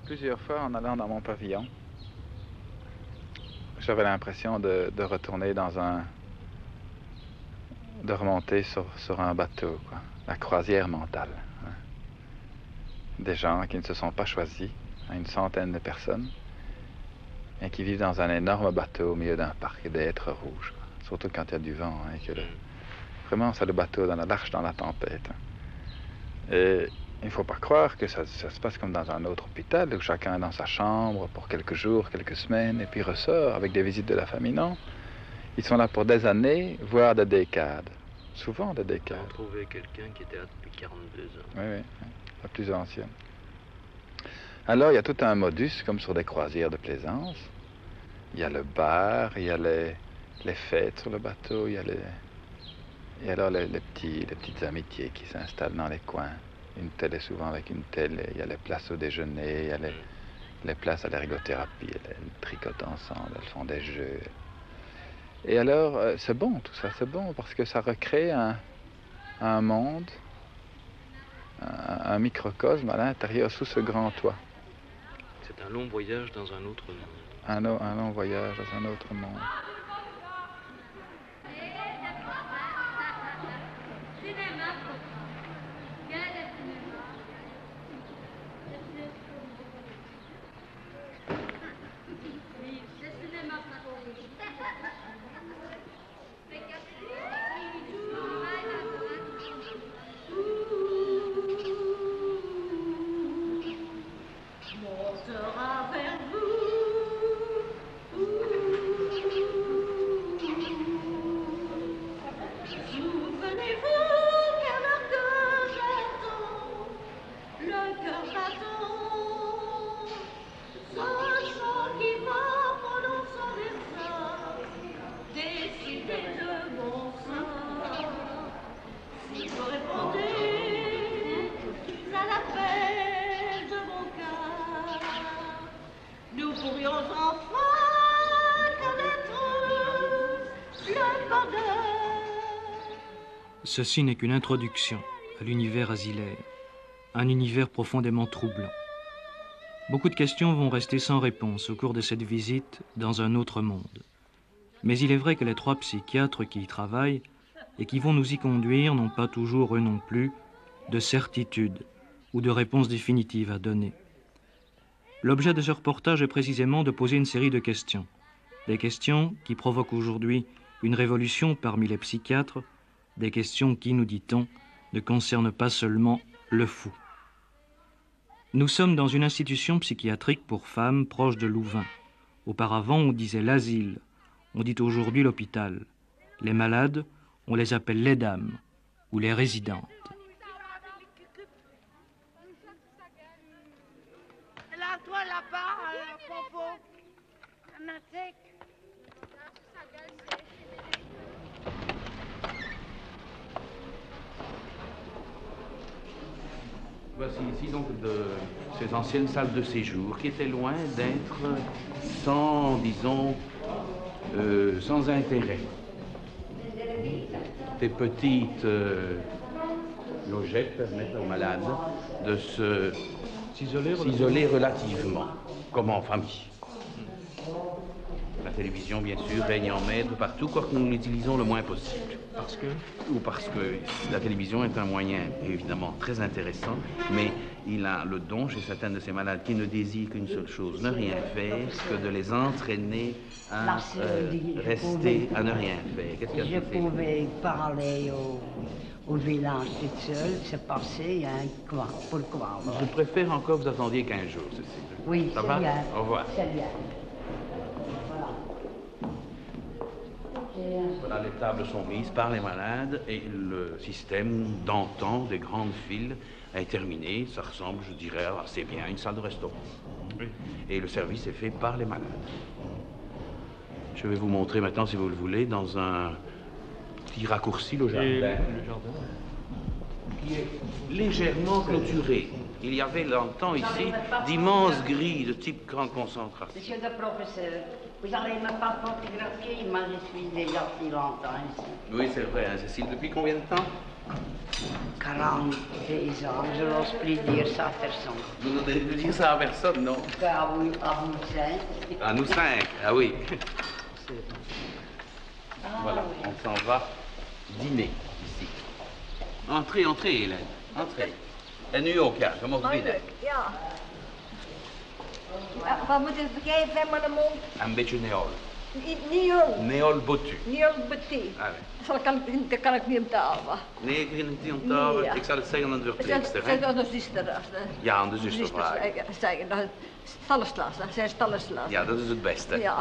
Plusieurs fois, en allant dans mon pavillon, j'avais l'impression de retourner de remonter sur un bateau, quoi. La croisière mentale, hein. Des gens qui ne se sont pas choisis, une centaine de personnes, et qui vivent dans un énorme bateau au milieu d'un parc d'êtres rouges, quoi. Surtout quand il y a du vent, hein, vraiment, c'est le bateau dans l'arche dans la tempête, hein. Et il ne faut pas croire que ça se passe comme dans un autre hôpital, où chacun est dans sa chambre pour quelques jours, quelques semaines, et puis ressort avec des visites de la famille. Non, ils sont là pour des années, voire des décades. Souvent des décades. On trouvait quelqu'un qui était là depuis 42 ans. Oui, oui, la plus ancienne. Alors, il y a tout un modus, comme sur des croisières de plaisance. Il y a le bar, il y a les fêtes sur le bateau, il y a et alors les petites amitiés qui s'installent dans les coins. Une telle est souvent avec une telle, il y a les places au déjeuner, il y a les places à l'ergothérapie, elles tricotent ensemble, elles font des jeux. Et alors, c'est bon tout ça, c'est bon, parce que ça recrée un monde, un microcosme à l'intérieur, sous ce grand toit. C'est un long voyage dans un autre monde. Un long voyage dans un autre monde. Ceci n'est qu'une introduction à l'univers asilaire, un univers profondément troublant. Beaucoup de questions vont rester sans réponse au cours de cette visite dans un autre monde. Mais il est vrai que les 3 psychiatres qui y travaillent et qui vont nous y conduire n'ont pas toujours, eux non plus, de certitude ou de réponse définitive à donner. L'objet de ce reportage est précisément de poser une série de questions. Des questions qui provoquent aujourd'hui une révolution parmi les psychiatres, des questions qui, nous dit-on, ne concernent pas seulement le fou. Nous sommes dans une institution psychiatrique pour femmes proche de Louvain. Auparavant, on disait l'asile. On dit aujourd'hui l'hôpital. Les malades, on les appelle les dames ou les résidentes. Là, toi, là-bas, Popo, Natek. Voici ici donc de ces anciennes salles de séjour qui étaient loin d'être sans, disons, sans intérêt. Des petites logettes permettent aux malades de s'isoler relativement, comme en famille. La télévision, bien sûr, règne en maître partout, quoique nous l'utilisons le moins possible. Parce que? Ou parce que la télévision est un moyen, évidemment, très intéressant, mais il a le don chez certains de ces malades qui ne désirent qu'une seule chose, ne rien faire, que de les entraîner à rester à ne rien faire. Qu'est-ce qu'il y a? Je pouvais parler au village toute seule, c'est passé un coin, pour le croire. Je préfère encore que vous attendiez 15 jours, Cécile. Oui, ça c'est va? bien. Au revoir. C'est bien. Voilà, les tables sont mises par les malades et le système d'antan des grandes files est terminé. Ça ressemble, je dirais, assez bien à une salle de restaurant. Oui. Et le service est fait par les malades. Je vais vous montrer maintenant, si vous le voulez, dans un petit raccourci, le jardin. Et le jardin qui est légèrement clôturé. Il y avait longtemps ici d'immenses grilles de type grande concentration. Monsieur le professeur, vous n'allez même pas photographier, moi je suis déjà si longtemps ici. Oui, c'est vrai, hein, Cécile. Depuis combien de temps? 43 ans, je n'ose plus dire ça à personne. Vous n'osez plus dire ça à personne, non? À vous cinq. À nous 5, ah oui. Voilà, oui. on s'en va dîner ici. Entrez, entrez, Hélène, entrez. En nu ook, ja, je mag binnen. Ja. Wat moet ik geven met de mond? Een beetje neol. Neol. Neol botu. Neol betie. Ah, oui. Dat kan ik niet betalen. Nee, ik vind het niet onthouden. Nee, ja. Ik zal het zeggen aan de Zeg verpleegster. dat hè? aan de zuster. Ja, aan de zuster vragen. Zeggen dat stallenslaas. Dat zijn stallenslaas. Ja, dat is het beste. Ja.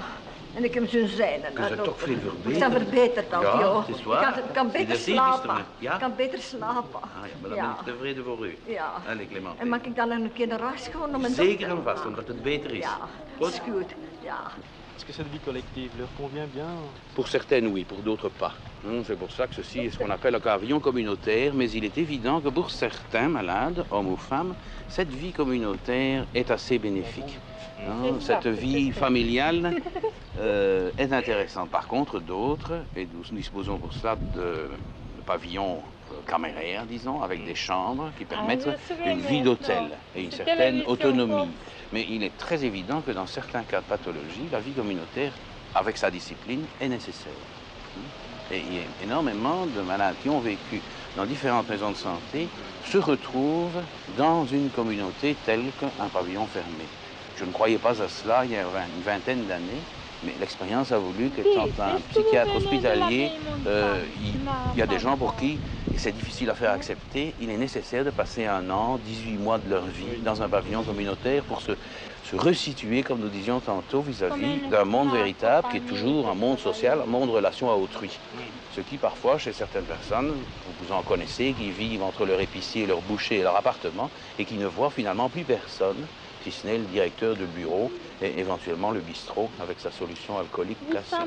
En ik heb zo'n zijn. Je bent toch veel verbeterd. Ik ben verbeterd al, Ja, joh. het is waar. Ik kan beter Dat zie je slapen. gisteren. Ja? Ik kan beter slapen. Ah ja, maar dan ben ik tevreden voor u. Ja. Allez, Clémentine. En mag ik dan een keer naar huis gaan om een Zeker dokter en te vast, halen? omdat het beter is. Ja, dat is goed. Ja. Est-ce que cette vie collective leur convient bien? Pour certaines, oui, pour d'autres, pas. C'est pour ça que ceci est ce qu'on appelle un pavillon communautaire, mais il est évident que pour certains malades, hommes ou femmes, cette vie communautaire est assez bénéfique. Cette vie familiale est intéressante. Par contre, d'autres, et nous disposons pour cela de pavillons caméraires, disons, avec des chambres qui permettent une vie d'hôtel et une certaine autonomie. Mais il est très évident que dans certains cas de pathologie, la vie communautaire, avec sa discipline, est nécessaire. Et il y a énormément de malades qui ont vécu dans différentes maisons de santé se retrouvent dans une communauté telle qu'un pavillon fermé. Je ne croyais pas à cela il y a une vingtaine d'années, mais l'expérience a voulu qu'étant un psychiatre hospitalier, il y a des gens pour qui, et c'est difficile à faire accepter, il est nécessaire de passer 1 an, 18 mois de leur vie dans un pavillon communautaire pour se resituer, comme nous disions tantôt, vis-à-vis d'un monde véritable qui est toujours un monde social, un monde de relation à autrui. Ce qui parfois, chez certaines personnes, vous en connaissez, qui vivent entre leur épicier, leur boucher et leur appartement, et qui ne voient finalement plus personne, si ce n'est le directeur de bureau et éventuellement le bistrot avec sa solution alcoolique classique.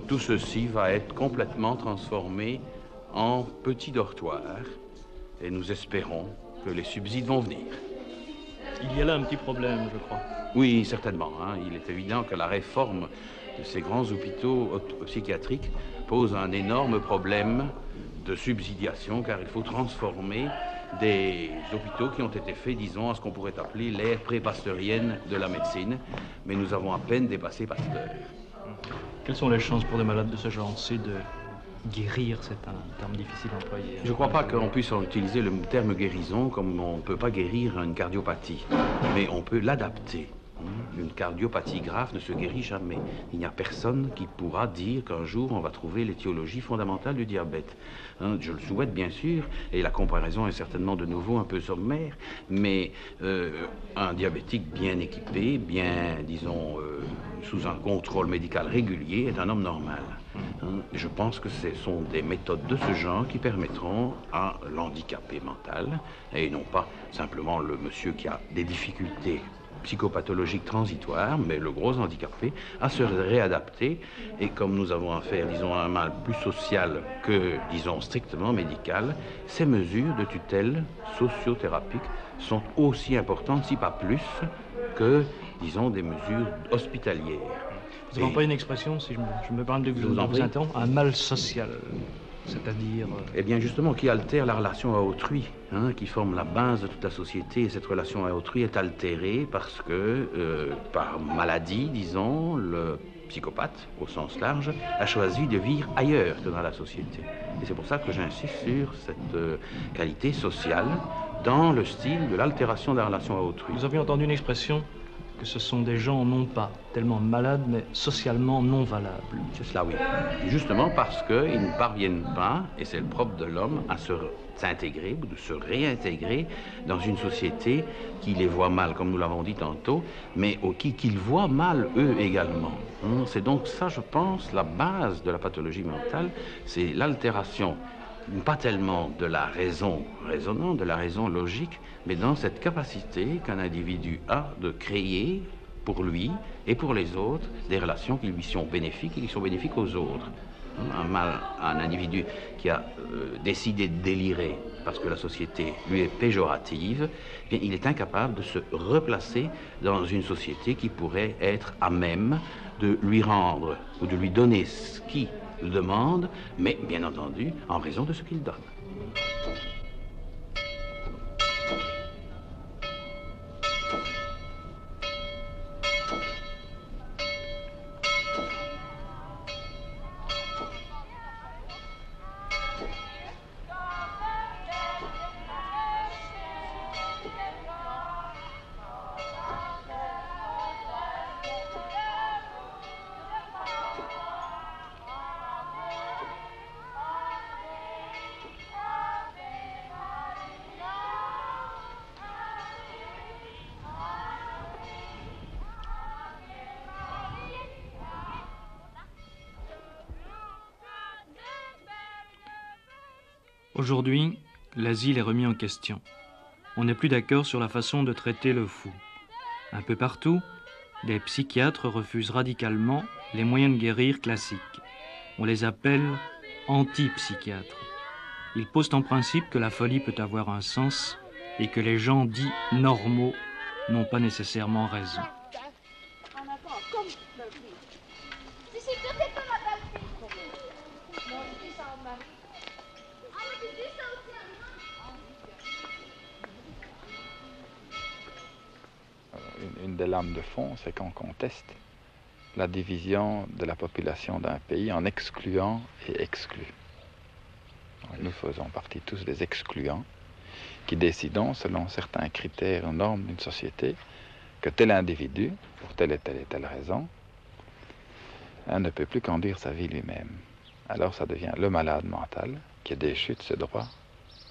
Tout ceci va être complètement transformé en petit dortoir et nous espérons que les subsides vont venir. Il y a là un petit problème, je crois. Oui, certainement. Il est évident que la réforme de ces grands hôpitaux psychiatriques pose un énorme problème de subsidiation, car il faut transformer des hôpitaux qui ont été faits, disons, à ce qu'on pourrait appeler l'ère pré-pasteurienne de la médecine, mais nous avons à peine dépassé Pasteur. Quelles sont les chances pour des malades de ce genre? C'est de guérir, c'est un terme difficile à employer. Je ne crois pas qu'on puisse utiliser le terme guérison comme on ne peut pas guérir une cardiopathie, mais on peut l'adapter. Une cardiopathie grave ne se guérit jamais. Il n'y a personne qui pourra dire qu'un jour on va trouver l'étiologie fondamentale du diabète. Je le souhaite bien sûr, et la comparaison est certainement de nouveau un peu sommaire, mais un diabétique bien équipé, bien, disons, sous un contrôle médical régulier est un homme normal. Je pense que ce sont des méthodes de ce genre qui permettront à l'handicapé mental, et non pas simplement le monsieur qui a des difficultés psychopathologiques transitoires, mais le gros handicapé, à se réadapter. Et comme nous avons affaire, disons, à un mal plus social que, disons, strictement médical, ces mesures de tutelle sociothérapique sont aussi importantes, si pas plus, que, disons, des mesures hospitalières. Vous n'avez pas une expression, si je me permets de vous interrompre, un mal social, c'est-à-dire... Eh bien, justement, qui altère la relation à autrui, qui forme la base de toute la société. Et cette relation à autrui est altérée parce que, par maladie, disons, le psychopathe, au sens large, a choisi de vivre ailleurs que dans la société. Et c'est pour ça que j'insiste sur cette qualité sociale dans le style de l'altération de la relation à autrui. Vous avez entendu une expression que ce sont des gens non pas tellement malades, mais socialement non valables. C'est cela, oui. Justement parce qu'ils ne parviennent pas, et c'est le propre de l'homme, à s'intégrer ou de se réintégrer dans une société qui les voit mal, comme nous l'avons dit tantôt, mais qu'ils voient mal eux également. C'est donc ça, je pense, la base de la pathologie mentale, c'est l'altération, pas tellement de la raison raisonnante, de la raison logique, mais dans cette capacité qu'un individu a de créer pour lui et pour les autres des relations qui lui sont bénéfiques et qui sont bénéfiques aux autres. Un individu qui a décidé de délirer parce que la société lui est péjorative, eh bien, il est incapable de se replacer dans une société qui pourrait être à même de lui rendre ou de lui donner ce qu'il demande, mais bien entendu en raison de ce qu'il donne. Aujourd'hui, l'asile est remis en question. On n'est plus d'accord sur la façon de traiter le fou. Un peu partout, des psychiatres refusent radicalement les moyens de guérir classiques. On les appelle antipsychiatres. Ils posent en principe que la folie peut avoir un sens et que les gens dits normaux n'ont pas nécessairement raison. Une des lames de fond, c'est qu'on conteste la division de la population d'un pays en excluant et exclus. Nous faisons partie tous des excluants qui décidons, selon certains critères ou normes d'une société, que tel individu, pour telle et telle raison, ne peut plus conduire sa vie lui-même. Alors ça devient le malade mental qui est déchu de ses droits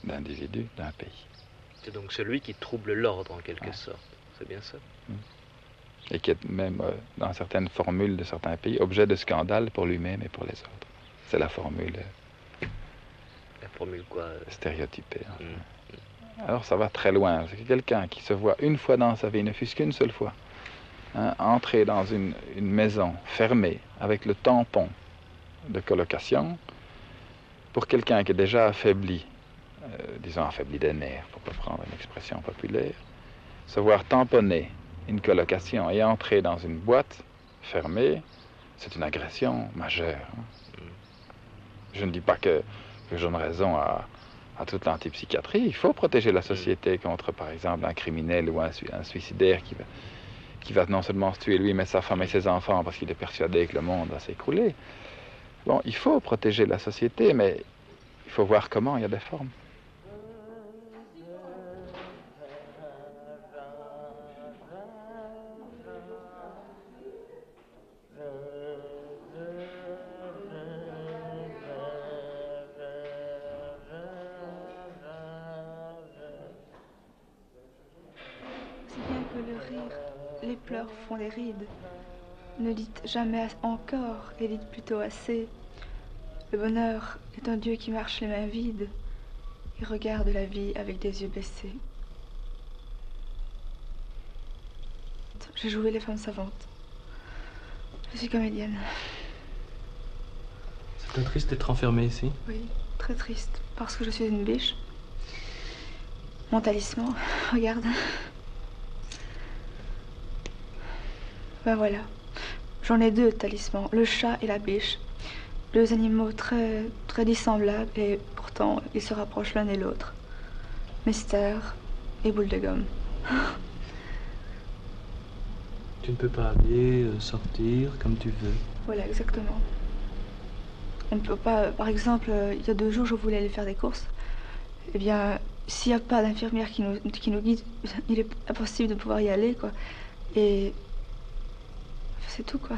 d'individu d'un pays. C'est donc celui qui trouble l'ordre en quelque sorte. C'est bien ça. Et qui est même, dans certaines formules de certains pays, objet de scandale pour lui-même et pour les autres. C'est la formule. La formule quoi stéréotypée. Alors ça va très loin. C'est quelqu'un qui se voit une fois dans sa vie, ne fût-ce qu'une seule fois, entrer dans une maison fermée avec le tampon de colocation, pour quelqu'un qui est déjà affaibli, disons affaibli des nerfs, pour pas prendre une expression populaire, se voir tamponner une colocation et entrer dans une boîte fermée, c'est une agression majeure. Je ne dis pas que je donne raison à toute l'antipsychiatrie. Il faut protéger la société contre, par exemple, un criminel ou un suicidaire qui va non seulement se tuer lui, mais sa femme et ses enfants parce qu'il est persuadé que le monde va s'écrouler. Bon, il faut protéger la société, mais il faut voir comment. Il y a des formes. Les pleurs font des rides. Ne dites jamais encore, et dites plutôt assez. Le bonheur est un Dieu qui marche les mains vides et regarde la vie avec des yeux baissés. J'ai joué les femmes savantes. Je suis comédienne. C'est très triste d'être enfermée ici. Oui, très triste, parce que je suis une biche. Mon talisman, regarde. Ben voilà, j'en ai deux talismans, le chat et la biche. Deux animaux très dissemblables et pourtant ils se rapprochent l'un et l'autre. Mystère et boule de gomme. Tu ne peux pas aller, sortir comme tu veux. Voilà, exactement. On ne peut pas, par exemple, il y a 2 jours je voulais aller faire des courses. Eh bien, s'il n'y a pas d'infirmière qui nous guide, il est impossible de pouvoir y aller, quoi. Et c'est tout, quoi.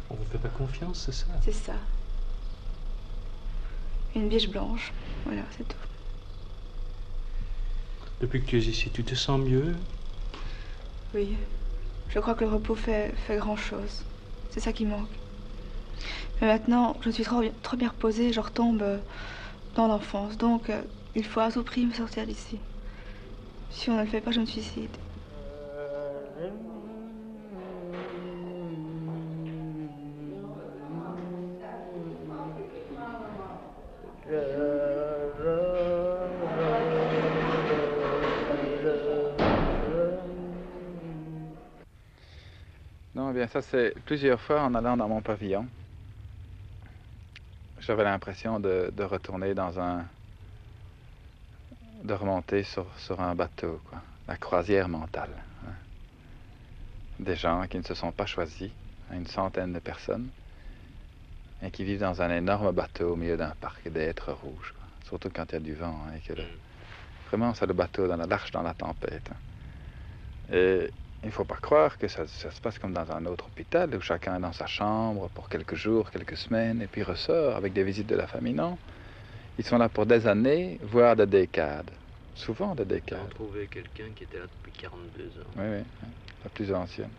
On vous fait pas confiance, c'est ça? C'est ça. Une biche blanche. Voilà, c'est tout. Depuis que tu es ici, tu te sens mieux? Oui. Je crois que le repos fait grand-chose. C'est ça qui manque. Mais maintenant, je suis trop bien reposée, je retombe dans l'enfance. Donc, il faut à tout prix me sortir d'ici. Si on ne le fait pas, je me suicide. bien, ça c'est plusieurs fois en allant dans mon pavillon. J'avais l'impression de retourner de remonter sur un bateau, quoi. La croisière mentale. Hein. Des gens qui ne se sont pas choisis, une centaine de personnes, et qui vivent dans un énorme bateau au milieu d'un parc d'êtres rouges, quoi. Surtout quand il y a du vent, hein, et que vraiment c'est le bateau dans l'arche dans la tempête. Hein. Et il ne faut pas croire que ça se passe comme dans un autre hôpital où chacun est dans sa chambre pour quelques jours, quelques semaines, et puis ressort avec des visites de la famille. Non, ils sont là pour des années, voire des décades. Souvent des décades. On a trouvé quelqu'un qui était là depuis 42 ans. Oui, oui, la plus ancienne.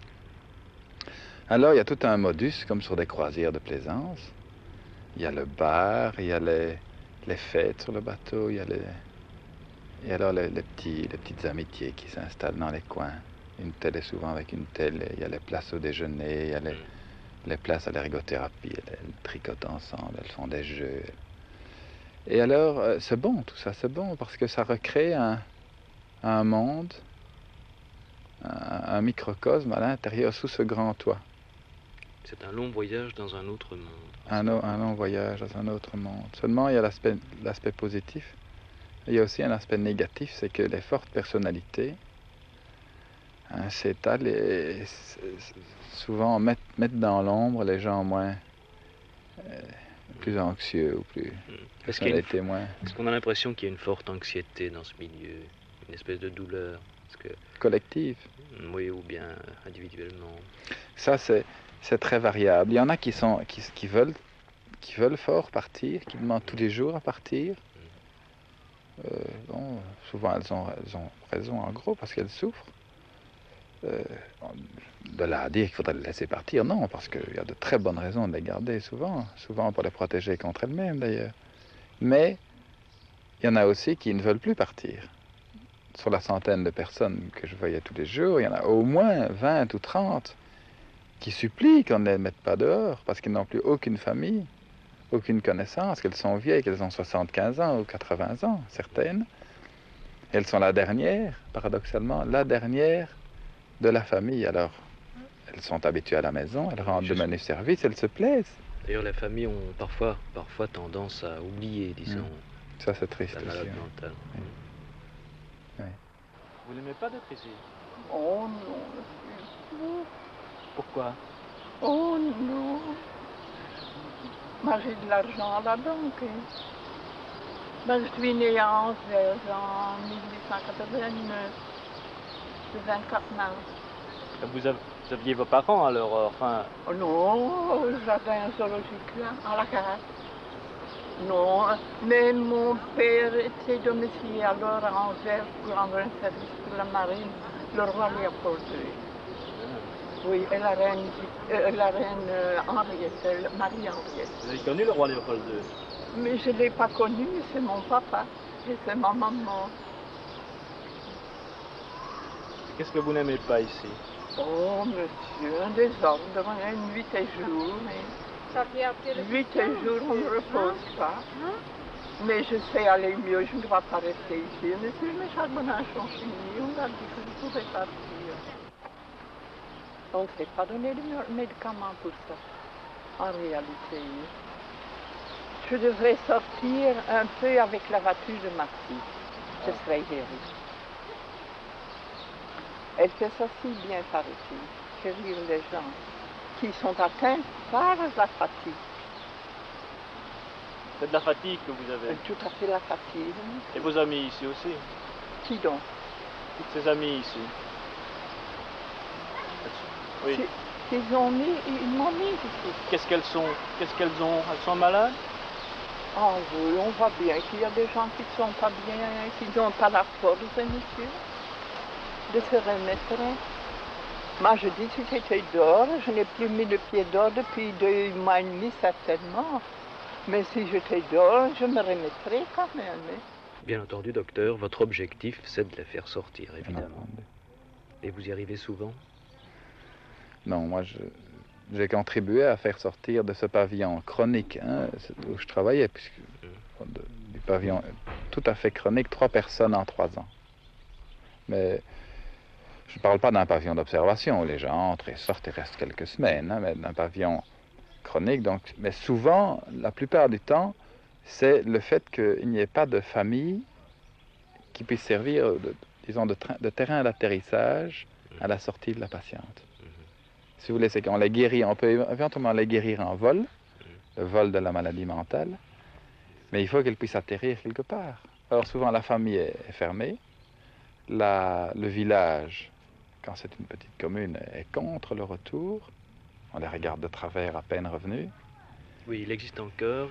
Alors, il y a tout un modus, comme sur des croisières de plaisance. Il y a le bar, il y a les fêtes sur le bateau, il y a et alors les petites amitiés qui s'installent dans les coins. Une telle est souvent avec une telle, il y a les places au déjeuner, il y a les places à l'ergothérapie, elles tricotent ensemble, elles font des jeux. Et alors, c'est bon tout ça, c'est bon, parce que ça recrée un monde, un microcosme à l'intérieur, sous ce grand toit. C'est un long voyage dans un autre monde. Un long voyage dans un autre monde. Seulement, il y a l'aspect positif. Il y a aussi un aspect négatif, c'est que les fortes personnalités s'étalent et souvent mettent dans l'ombre les gens plus anxieux ou plus personnalités moins. Est-ce qu'on a l'impression qu'il y a une forte anxiété dans ce milieu, une espèce de douleur? Collective. Oui, ou bien individuellement. Ça, c'est très variable. Il y en a qui veulent fort partir, qui demandent tous les jours à partir. Bon, souvent elles ont raison en gros parce qu'elles souffrent. De là à dire qu'il faudrait les laisser partir, non, parce qu'il y a de très bonnes raisons de les garder souvent pour les protéger contre elles-mêmes d'ailleurs. Mais il y en a aussi qui ne veulent plus partir. Sur la centaine de personnes que je voyais tous les jours, il y en a au moins 20 ou 30 qui supplient qu'on ne les mette pas dehors parce qu'ils n'ont plus aucune famille, aucune connaissance, qu'elles sont vieilles, qu'elles ont 75 ans ou 80 ans, certaines. Et elles sont la dernière, paradoxalement, la dernière de la famille. Alors, elles sont habituées à la maison, elles rendent de menus services, elles se plaisent. D'ailleurs, les familles ont parfois tendance à oublier, disons. Ça, c'est triste la aussi. malade mentale. Oui. Oui. Vous n'aimez pas d'être ici? Oh non. Pourquoi? Oh non. Moi j'ai de l'argent à la banque. Ben, je suis née à Anvers en 1889, le 24 mars. Vous aviez vos parents alors, enfin... Oh non, au jardin zoologique là, à la carte. Non, mais mon père était domicilié alors à Anvers pour rendre un service pour la marine, le roi Léopold II. Oui, et la reine Henriette, Marie-Henriette. Vous avez connu le roi Léopold II? Mais je ne l'ai pas connu, c'est mon papa et c'est ma maman. Qu'est-ce que vous n'aimez pas ici? Oh, monsieur, un désordre, une nuit et jour. 8 jours, on ne repose pas. Mais je sais aller mieux, je ne dois pas rester ici. Monsieur, mes charbonnages sont finis, on a dit que je pouvais partir. On ne sait pas donner de médicaments pour ça, en réalité. Je devrais sortir un peu avec la voiture de ma fille. Ce serait guéri. Elle fait ça si bien, paraît-il, guérir les gens qui sont atteints par la fatigue. C'est de la fatigue que vous avez? Tout à fait la fatigue. Et vos amis ici aussi? Qui donc? Toutes ces amies ici? Oui. Ils m'ont mis ici. Qu'est-ce qu'elles sont? Qu'est-ce qu'elles ont? Elles sont malades? Ah oui, on voit bien qu'il y a des gens qui ne sont pas bien, qui n'ont pas la force, monsieur, de se remettre. Moi, je dis, si j'étais dehors, je n'ai plus mis le pied dehors depuis 2 mois et demi, certainement. Mais si j'étais dehors, je me remettrais quand même. Bien entendu, docteur, votre objectif, c'est de les faire sortir, évidemment. Et vous y arrivez souvent? Non, moi, j'ai contribué à faire sortir de ce pavillon chronique où je travaillais, puisque du pavillon tout à fait chronique, 3 personnes en 3 ans. Mais Je ne parle pas d'un pavillon d'observation où les gens entrent et sortent et restent quelques semaines, hein, mais d'un pavillon chronique. Donc, mais souvent, la plupart du temps, c'est le fait qu'il n'y ait pas de famille qui puisse servir, disons, de terrain d'atterrissage à la sortie de la patiente. Si vous voulez, c'est qu'on les guérit, on peut éventuellement les guérir en vol, le vol de la maladie mentale, mais il faut qu'elles puissent atterrir quelque part. Alors souvent, la famille est fermée, le village, quand c'est une petite commune, est contre le retour. On les regarde de travers à peine revenus. Oui, il existe encore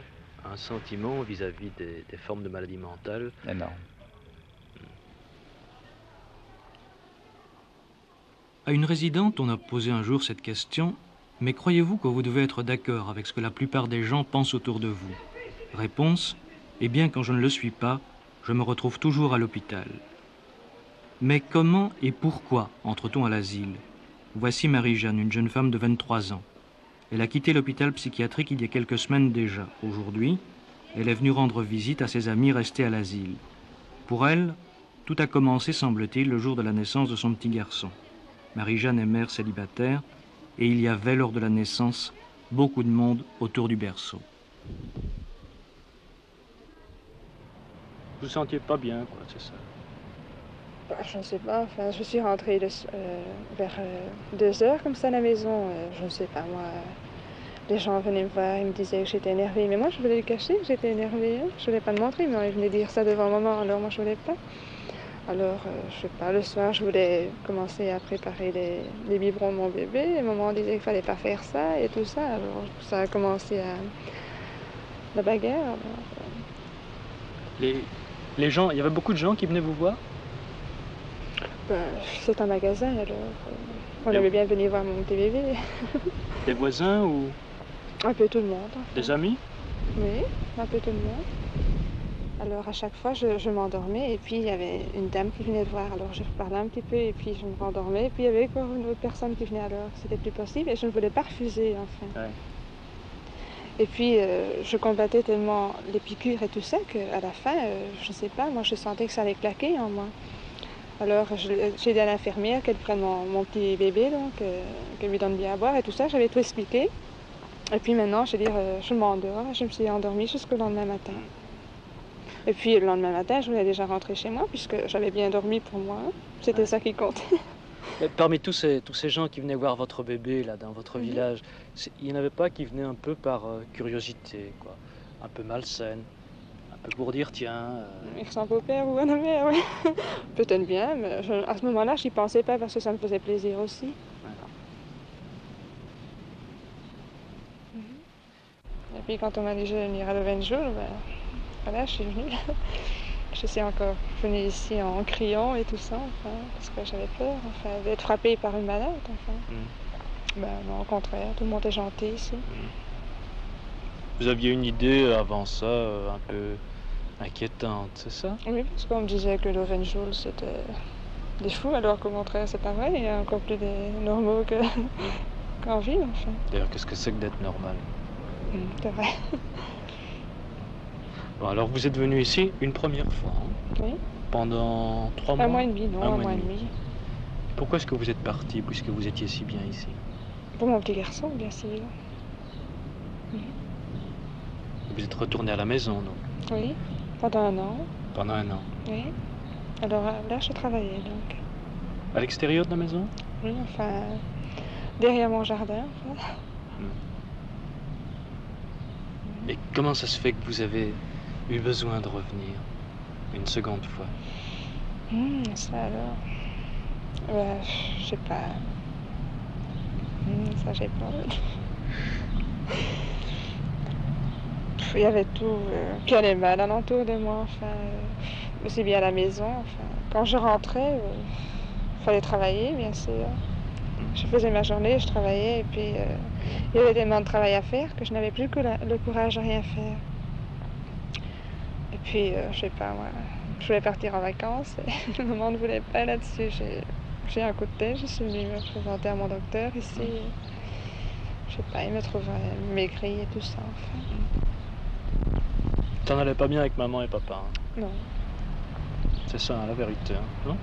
un sentiment vis-à-vis des formes de maladie mentale. Énorme. À une résidente, on a posé un jour cette question, mais croyez-vous que vous devez être d'accord avec ce que la plupart des gens pensent autour de vous? Réponse, eh bien quand je ne le suis pas, je me retrouve toujours à l'hôpital. Mais comment et pourquoi entre-t-on à l'asile? Voici Marie-Jeanne, une jeune femme de 23 ans. Elle a quitté l'hôpital psychiatrique il y a quelques semaines déjà. Aujourd'hui, elle est venue rendre visite à ses amis restés à l'asile. Pour elle, tout a commencé, semble-t-il, le jour de la naissance de son petit garçon. Marie-Jeanne est mère célibataire et il y avait, lors de la naissance, beaucoup de monde autour du berceau. Vous vous sentiez pas bien, quoi, c'est ça? Bah, je ne sais pas, enfin, je suis rentrée vers 2 heures comme ça à la maison. Je ne sais pas, moi, les gens venaient me voir, ils me disaient que j'étais énervée. Mais moi, je voulais le cacher que j'étais énervée. Hein. Je ne voulais pas le montrer, mais ils venaient dire ça devant maman, alors moi, je ne voulais pas. Alors, je sais pas, le soir, je voulais commencer à préparer les biberons de mon bébé. Et maman disait qu'il ne fallait pas faire ça et tout ça. Alors, ça a commencé à la bagarre. Alors, Les gens, il y avait beaucoup de gens qui venaient vous voir? ben, c'est un magasin, alors on aimait bien venir voir mon petit bébé. Des voisins ou Un peu tout le monde. Enfin. des amis? Oui, un peu tout le monde. Alors à chaque fois, je m'endormais et puis il y avait une dame qui venait de voir. Alors je parlais un petit peu et puis je me rendormais. Et puis il y avait encore une autre personne qui venait alors. C'était plus possible et je ne voulais pas refuser enfin. Ouais. Et puis je combattais tellement les piqûres et tout ça qu'à la fin, je ne sais pas, moi je sentais que ça allait claquer en moi. Alors j'ai dit à l'infirmière qu'elle prenne mon petit bébé, donc qu'elle lui donne bien à boire et tout ça. J'avais tout expliqué. Et puis maintenant, je veux dire, je m'endors. Je me suis endormie jusqu'au lendemain matin. Et puis le lendemain matin, je voulais déjà rentrer chez moi puisque j'avais bien dormi pour moi. C'était ça qui comptait. Mais parmi tous ces gens qui venaient voir votre bébé là dans votre village, il n'y en avait pas qui venaient un peu par curiosité, quoi, un peu malsaine, un peu pour dire tiens. Il ressemble au père ou à la mère, oui. Peut-être bien, mais à ce moment-là, je n'y pensais pas parce que ça me faisait plaisir aussi. Ouais. Et puis quand on m'a dit que je venir le 20 jours, ben, voilà, je suis venue. Je suis encore venue ici en criant et tout ça, enfin, parce que j'avais peur enfin, d'être frappée par une malade. Enfin. Ben, non, au contraire, tout le monde est gentil ici. Vous aviez une idée avant ça un peu inquiétante, c'est ça? Oui, parce qu'on me disait que le 20 jours c'était des fous, alors qu'au contraire c'est pas vrai, il y a encore plus des normaux qu'en ville, enfin. D'ailleurs, qu'est-ce que c'est que d'être normal? C'est vrai. Bon, alors vous êtes venu ici une première fois, hein? Oui. Pendant 3 mois? 1 mois et demi, non, 1 mois et demi. Pourquoi est-ce que vous êtes parti puisque vous étiez si bien ici? Pour mon petit garçon, bien sûr. Vous êtes retourné à la maison, donc? Oui, pendant 1 an. Pendant 1 an? Oui. Alors là, je travaillais, donc. À l'extérieur de la maison? Oui, enfin, derrière mon jardin, enfin. Et comment ça se fait que vous avez eu besoin de revenir une seconde fois? Ça alors. Ben, je sais pas. Ça, j'ai pas. Il y avait tout qui allait mal alentour de moi, enfin, aussi bien à la maison. Enfin, quand je rentrais, il fallait travailler, bien sûr. Je faisais ma journée, je travaillais, et puis il y avait tellement de travail à faire que je n'avais plus que le courage de rien faire. Et puis, je sais pas, moi, je voulais partir en vacances, et maman ne voulait pas là-dessus. J'ai un coup de tête, je suis venue me présenter à mon docteur ici. Je sais pas, il me trouvait maigrie et tout ça, enfin. T'en allais pas bien avec maman et papa, hein? Non. C'est ça, la vérité, hein, non?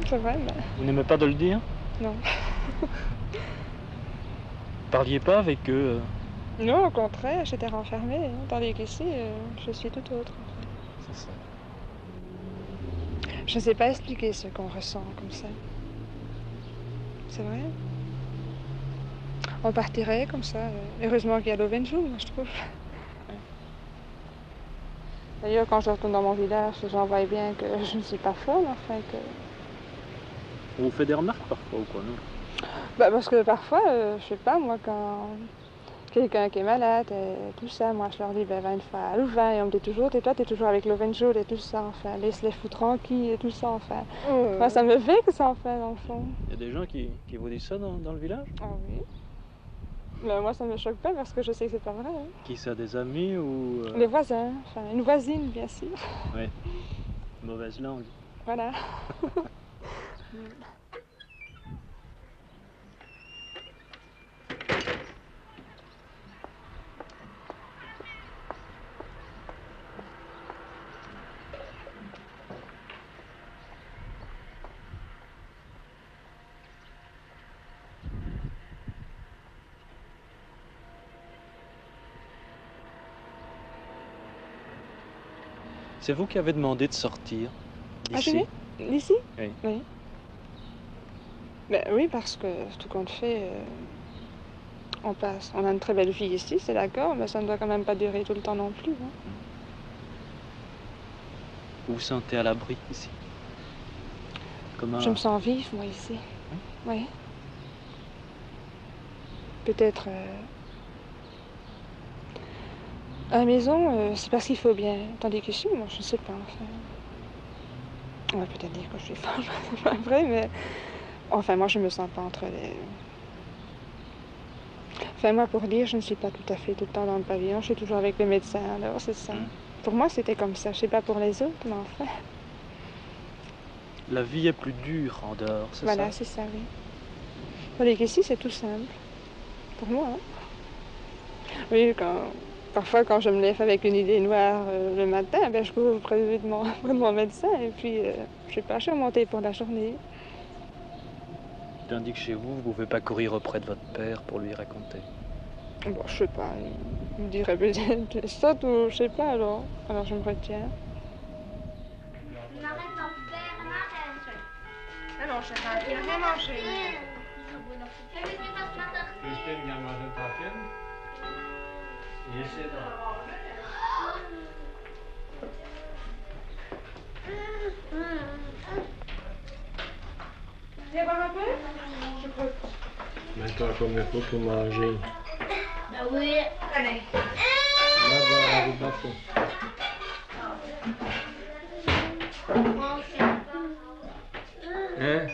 C'est vrai, mais Vous n'aimez pas de le dire? non. Parliez pas avec eux? Non, au contraire, j'étais renfermée, hein, tandis qu'ici, je suis tout autre. C'est ça. Je ne sais pas expliquer ce qu'on ressent comme ça. C'est vrai. On partirait comme ça. Heureusement qu'il y a l'Auvenjoul, moi, je trouve. D'ailleurs, quand je retourne dans mon village, j'en vois bien que je ne suis pas folle, enfin, que... On vous fait des remarques parfois ou quoi, non? Bah, parce que parfois, je sais pas, moi, quand quelqu'un qui est malade et tout ça, moi, je leur dis, ben, va une fois à Louvain, et on me dit toujours, toi, t'es toujours avec l'Auvenjoul et tout ça, enfin, laisse-les foutre tranquilles et tout ça, enfin. Moi, ça me vexe, enfin, dans le fond. Il y a des gens qui vous disent ça dans le village? Ah oui. Mais moi, ça me choque pas parce que je sais que c'est pas vrai. Hein. Qui ça, des amis ou... Les voisins, enfin, une voisine, bien sûr. Oui. Mauvaise langue. Voilà. C'est vous qui avez demandé de sortir d'ici? D'ici? Oui. Oui. Ben, oui, parce que tout compte fait, on a une très belle vie ici, c'est d'accord, mais ça ne doit quand même pas durer tout le temps non plus. Hein. Vous vous sentez à l'abri ici? Comme un... Je me sens vive, moi, ici. Oui. Peut-être... à la maison, c'est parce qu'il faut bien. Tandis qu'ici, moi, je ne sais pas, enfin... On va peut-être dire que je suis folle, c'est pas vrai, mais... Enfin, moi, je me sens pas entre les... Enfin, moi, pour dire, je ne suis pas tout à fait tout le temps dans le pavillon, je suis toujours avec le médecin, alors c'est ça. Pour moi, c'était comme ça, je sais pas pour les autres, mais enfin... La vie est plus dure en dehors, c'est ça? Voilà, c'est ça, oui. Tandis qu'ici, c'est tout simple. Pour moi, hein. Oui, parfois, quand je me lève avec une idée noire le matin, ben, je cours près de mon médecin et puis, je sais pas, je suis remontée pour la journée. Tandis que chez vous, vous ne pouvez pas courir auprès de votre père pour lui raconter. Bon, je sais pas, il me dirait peut-être ça ou je sais pas, alors je me retiens. Ah non, je sais pas, il a rien mangé. Christine vient manger une tartine. Et essaie de... Viens voir un peu? Je crois. Mets-toi comme il faut pour manger. Ben oui. Allez. Là, dans le bateau. Hein?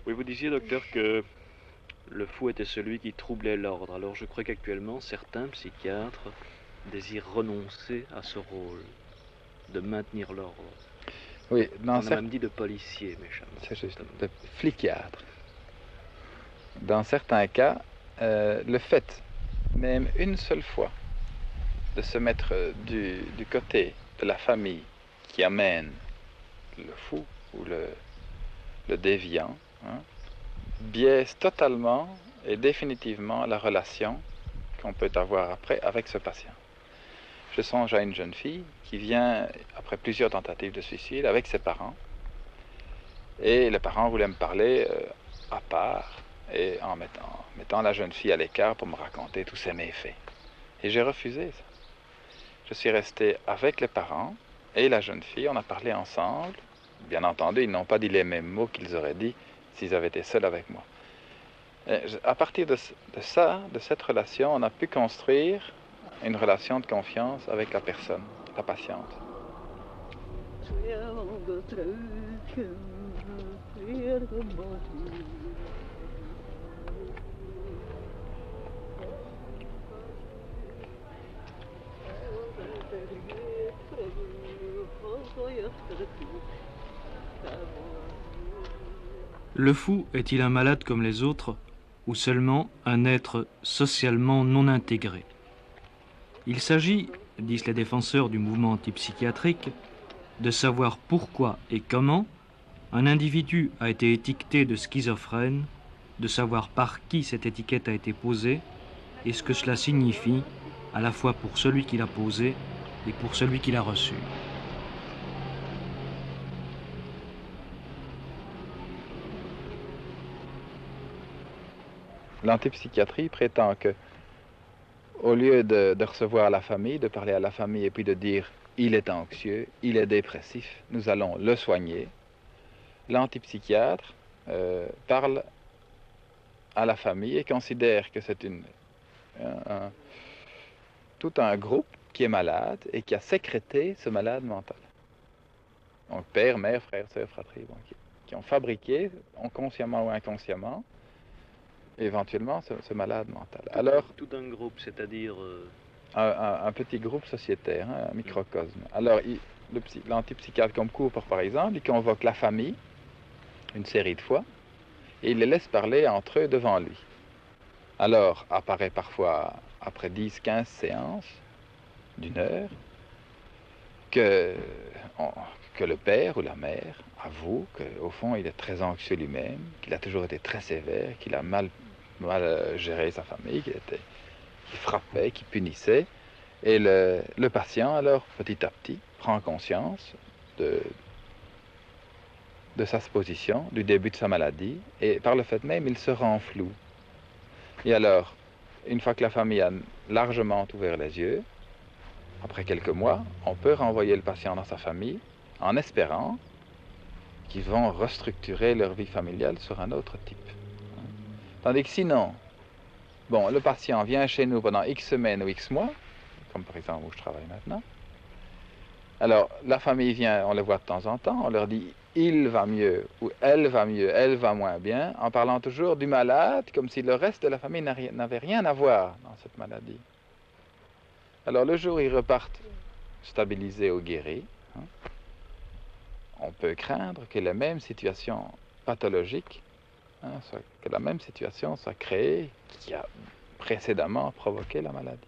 Oui, vous disiez, docteur, que le fou était celui qui troublait l'ordre. Alors je crois qu'actuellement, certains psychiatres désirent renoncer à ce rôle, de maintenir l'ordre. Oui, On a même dit de policier, méchamment. C'est juste, de fliquiatre. Dans certains cas, le fait, même une seule fois, de se mettre du côté de la famille qui amène le fou ou le déviant, hein, biaise totalement et définitivement la relation qu'on peut avoir après avec ce patient. Je songe à une jeune fille qui vient, après plusieurs tentatives de suicide, avec ses parents. Et les parents voulaient me parler à part et en mettant la jeune fille à l'écart pour me raconter tous ses méfaits. Et j'ai refusé ça. Je suis resté avec les parents et la jeune fille, on a parlé ensemble. Bien entendu, ils n'ont pas dit les mêmes mots qu'ils auraient dit s'ils avaient été seuls avec moi. Et à partir de ça, de cette relation, on a pu construire une relation de confiance avec la personne, la patiente. Le fou est-il un malade comme les autres, ou seulement un être socialement non intégré? Il s'agit, disent les défenseurs du mouvement antipsychiatrique, de savoir pourquoi et comment un individu a été étiqueté de schizophrène, de savoir par qui cette étiquette a été posée et ce que cela signifie à la fois pour celui qui l'a posée et pour celui qui l'a reçue. L'antipsychiatrie prétend que, au lieu de recevoir la famille, de parler à la famille et puis de dire « il est anxieux, il est dépressif, nous allons le soigner », l'antipsychiatre parle à la famille et considère que c'est tout un groupe qui est malade et qui a sécrété ce malade mental. Donc père, mère, frère, sœur, fratrie, bon, qui ont fabriqué, consciemment ou inconsciemment, éventuellement ce malade mental. Alors, tout un groupe, c'est-à-dire un petit groupe sociétaire, hein, un microcosme. Alors l'antipsychiatre comme cours, par exemple, il convoque la famille une série de fois et il les laisse parler entre eux devant lui. Alors apparaît parfois après 10-15 séances d'une heure que le père ou la mère avoue qu'au fond il est très anxieux lui-même, qu'il a toujours été très sévère, qu'il a mal géré sa famille, qu'il frappait, qu'il punissait. Et le patient alors petit à petit prend conscience de sa position, du début de sa maladie, et par le fait même il se rend flou. Et alors, une fois que la famille a largement ouvert les yeux, après quelques mois, on peut renvoyer le patient dans sa famille en espérant qu'ils vont restructurer leur vie familiale sur un autre type. Tandis que sinon, bon, le patient vient chez nous pendant X semaines ou X mois, comme par exemple où je travaille maintenant. Alors, la famille vient, on les voit de temps en temps, on leur dit « il va mieux » ou « elle va mieux »,« elle va moins bien », en parlant toujours du malade, comme si le reste de la famille n'avait rien à voir dans cette maladie. Alors, le jour où ils repartent stabilisés ou guéris, hein, on peut craindre que la même situation pathologique, hein, que la même situation soit créée qui a précédemment provoqué la maladie.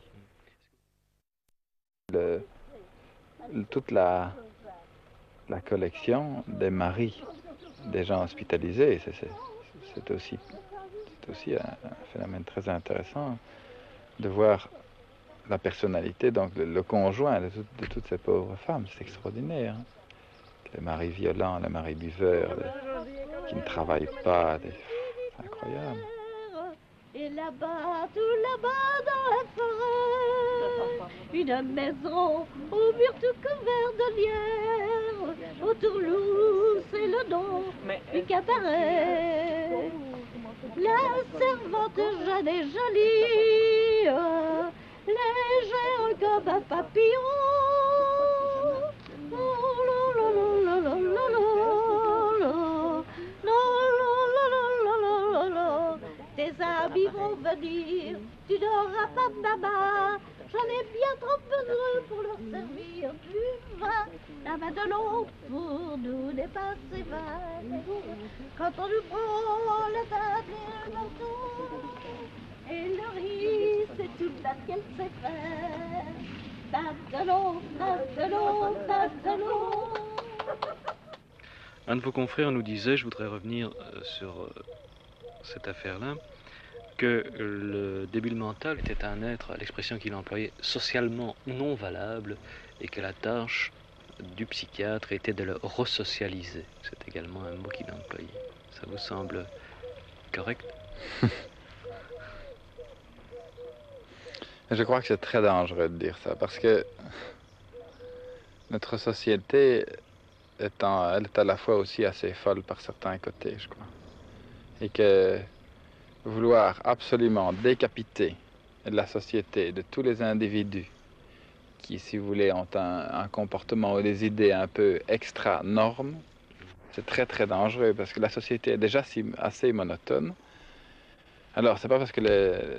Toute la collection des maris des gens hospitalisés, c'est aussi un phénomène très intéressant de voir la personnalité, donc le conjoint de toutes ces pauvres femmes. C'est extraordinaire. Hein? Les maris violents, les maris buveurs, qui ne travaillent pas, c'est incroyable. Et là-bas, tout là-bas dans la forêt, une maison au mur tout couvert de lierre, autour loup, c'est le nom du cabaret. La servante jeune et jolie, légère comme un papillon. Tes amis vont venir, tu n'auras pas maman. J'en ai bien trop besoin pour leur servir du vin. La main de l'eau pour nous n'est pas sévère. Quand on nous prend la table et le manteau, et le riz, c'est toute la qu'elle sait faire. Tape de l'eau, tape de l'eau, tape de l'eau. Un de vos confrères nous disait, je voudrais revenir sur cette affaire-là, que le débile mental était un être, à l'expression qu'il employait, socialement non valable, et que la tâche du psychiatre était de le resocialiser. C'est également un mot qu'il employait. Ça vous semble correct? Je crois que c'est très dangereux de dire ça, parce que notre société elle est à la fois aussi assez folle par certains côtés, je crois. Et que vouloir absolument décapiter la société de tous les individus qui, si vous voulez, ont un comportement ou des idées un peu extra-normes, c'est très très dangereux parce que la société est déjà assez monotone. Alors, c'est pas parce que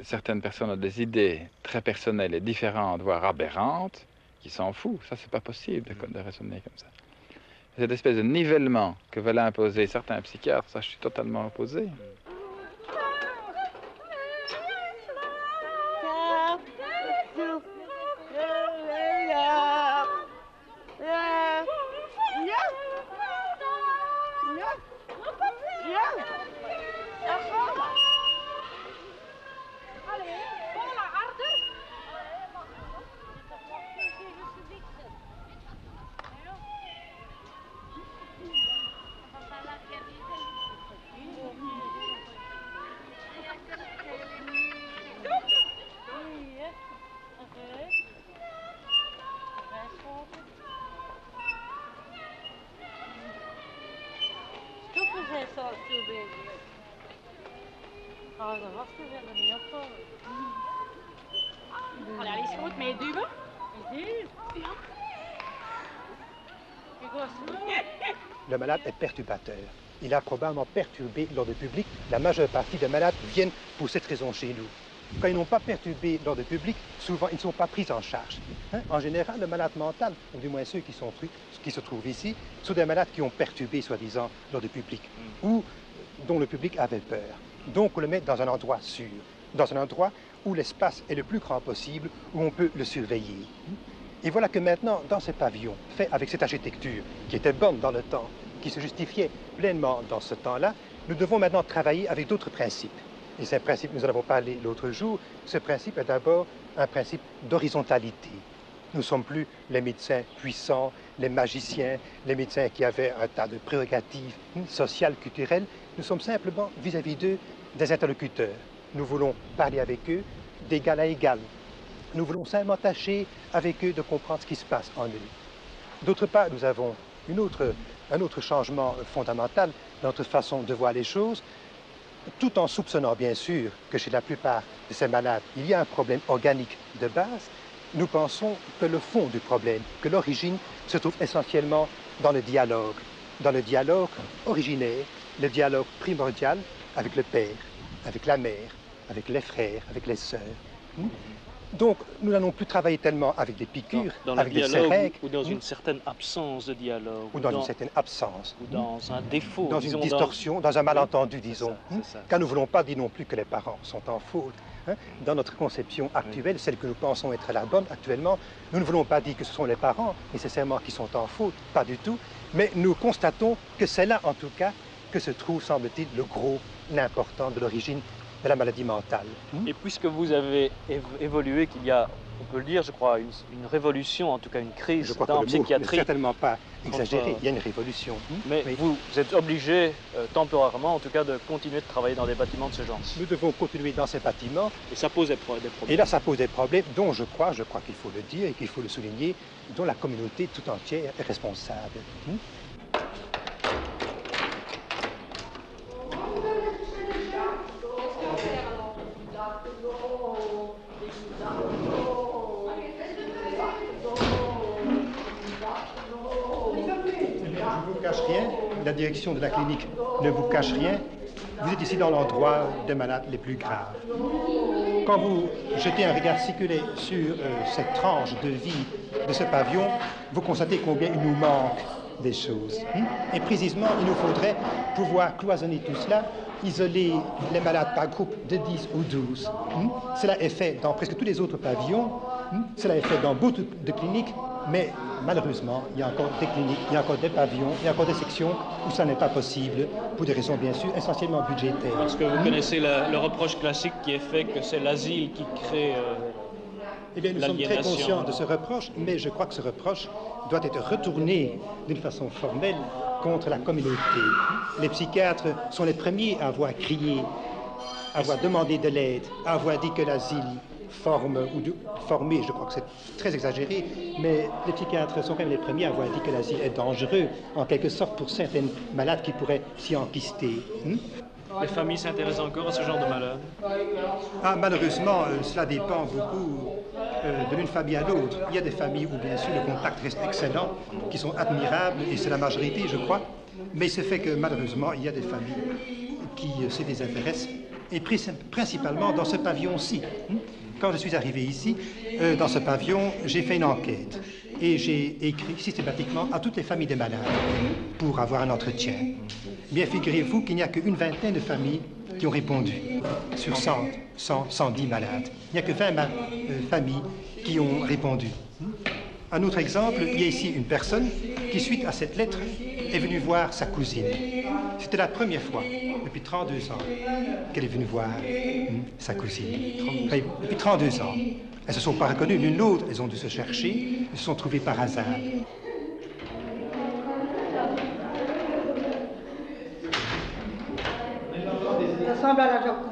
certaines personnes ont des idées très personnelles et différentes, voire aberrantes, qu'ils s'en foutent. Ça, c'est pas possible de raisonner comme ça. Cette espèce de nivellement que veulent imposer certains psychiatres, ça, je suis totalement opposé. Le malade est perturbateur. Il a probablement perturbé l'ordre public. La majeure partie des malades viennent pour cette raison chez nous. Quand ils n'ont pas perturbé l'ordre public, souvent ils ne sont pas pris en charge. En général, le malade mental, ou du moins ceux qui se trouvent ici, sont des malades qui ont perturbé, soi-disant, l'ordre public, ou dont le public avait peur. Donc on le met dans un endroit sûr, dans un endroit où l'espace est le plus grand possible, où on peut le surveiller. Et voilà que maintenant, dans ces pavillons, faits avec cette architecture, qui était bonne dans le temps, qui se justifiait pleinement dans ce temps-là, nous devons maintenant travailler avec d'autres principes. Et ces principes, nous en avons parlé l'autre jour, ce principe est d'abord un principe d'horizontalité. Nous ne sommes plus les médecins puissants, les magiciens, les médecins qui avaient un tas de prérogatives sociales, culturelles. Nous sommes simplement vis-à-vis d'eux des interlocuteurs. Nous voulons parler avec eux d'égal à égal. Nous voulons simplement tâcher avec eux de comprendre ce qui se passe en eux. D'autre part, nous avons un autre changement fondamental dans notre façon de voir les choses, tout en soupçonnant bien sûr que chez la plupart de ces malades, il y a un problème organique de base. Nous pensons que le fond du problème, que l'origine se trouve essentiellement dans le dialogue originaire, le dialogue primordial avec le père, avec la mère, avec les frères, avec les sœurs. Donc, nous n'allons plus travailler tellement avec des piqûres, avec des seringues. Ou dans une certaine absence de dialogue. Ou dans une certaine absence. Ou dans un défaut. Dans une distorsion, dans un malentendu, disons. Car nous ne voulons pas dire non plus que les parents sont en faute. Dans notre conception actuelle, celle que nous pensons être la bonne actuellement, nous ne voulons pas dire que ce sont les parents nécessairement qui sont en faute, pas du tout. Mais nous constatons que c'est là, en tout cas, que se trouve, semble-t-il, le gros, l'important de l'origine de la maladie mentale. Et puisque vous avez évolué, qu'il y a, on peut le dire, je crois, une révolution, en tout cas une crise dans la psychiatrie. Certainement pas exagéré, il y a une révolution. Mais oui. Vous êtes obligé, temporairement en tout cas, de continuer de travailler dans des bâtiments de ce genre. Nous devons continuer dans ces bâtiments. Et ça pose des problèmes. Et là, ça pose des problèmes dont je crois qu'il faut le dire et qu'il faut le souligner, dont la communauté tout entière est responsable. Rien, la direction de la clinique ne vous cache rien. Vous êtes ici dans l'endroit des malades les plus graves. Quand vous jetez un regard circulaire sur cette tranche de vie de ce pavillon, vous constatez combien il nous manque des choses. Et précisément, il nous faudrait pouvoir cloisonner tout cela, isoler les malades par groupe de 10 ou 12. Cela est fait dans presque tous les autres pavillons, cela est fait dans beaucoup de cliniques, mais malheureusement, il y a encore des cliniques, il y a encore des pavillons, il y a encore des sections où ça n'est pas possible, pour des raisons bien sûr essentiellement budgétaires. Parce que vous connaissez le reproche classique qui est fait que c'est l'asile qui crée Eh bien, nous sommes très conscients de ce reproche, mais je crois que ce reproche doit être retourné d'une façon formelle contre la communauté. Les psychiatres sont les premiers à avoir crié, à avoir demandé de l'aide, à avoir dit que l'asile formé, je crois que c'est très exagéré, mais les psychiatres sont quand même les premiers à avoir dit que l'asile est dangereux, en quelque sorte, pour certaines malades qui pourraient s'y enquister. Les familles s'intéressent encore à ce genre de malade? Ah, malheureusement, cela dépend beaucoup de l'une famille à l'autre. Il y a des familles où, bien sûr, le contact reste excellent, qui sont admirables, et c'est la majorité, je crois. Mais il se fait que, malheureusement, il y a des familles qui se désintéressent, et principalement dans ce pavillon-ci. Quand je suis arrivé ici, dans ce pavillon, j'ai fait une enquête. Et j'ai écrit systématiquement à toutes les familles des malades pour avoir un entretien. Bien, figurez-vous qu'il n'y a qu'une vingtaine de familles qui ont répondu sur 110 malades. Il n'y a que 20 familles qui ont répondu. Un autre exemple, il y a ici une personne qui, suite à cette lettre, est venue voir sa cousine. C'était la première fois depuis 32 ans qu'elle est venue voir sa cousine. Oui, depuis 32 ans. Elles ne se sont pas reconnues l'une l'autre, elles ont dû se chercher, elles se sont trouvées par hasard. Ça ressemble à la Joconde.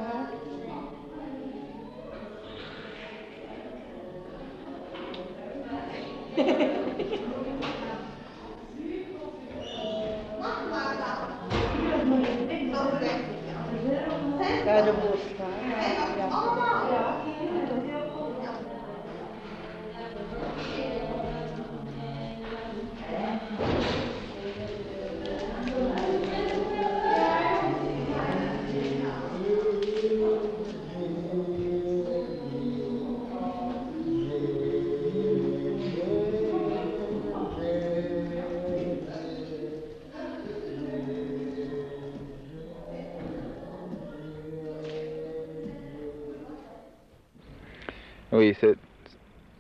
Oui,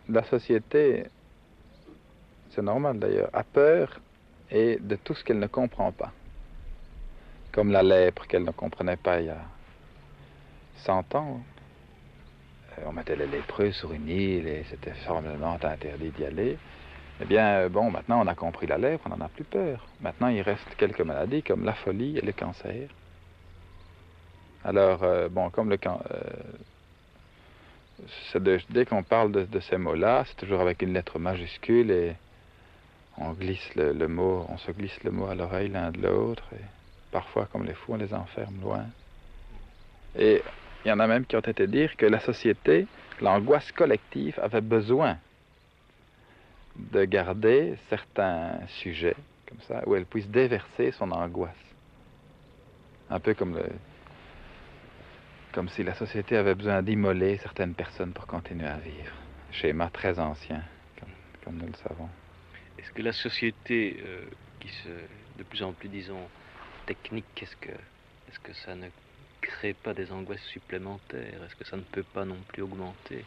la société, c'est normal d'ailleurs, a peur et de tout ce qu'elle ne comprend pas. Comme la lèpre qu'elle ne comprenait pas il y a 100 ans. On mettait les lépreux sur une île et c'était formellement interdit d'y aller. Eh bien, bon, maintenant on a compris la lèpre, on n'en a plus peur. Maintenant, il reste quelques maladies comme la folie et le cancer. Alors, bon, comme le cancer... dès qu'on parle de ces mots-là, c'est toujours avec une lettre majuscule et on glisse le mot, on se glisse le mot à l'oreille l'un de l'autre et parfois, comme les fous, on les enferme loin. Et il y en a même qui ont été dire que la société, l'angoisse collective, avait besoin de garder certains sujets, comme ça, où elle puisse déverser son angoisse. Un peu comme si la société avait besoin d'immoler certaines personnes pour continuer à vivre. Schéma très ancien, comme nous le savons. Est-ce que la société, qui se, de plus en plus, disons, technique, est-ce que ça ne crée pas des angoisses supplémentaires? Est-ce que ça ne peut pas non plus augmenter?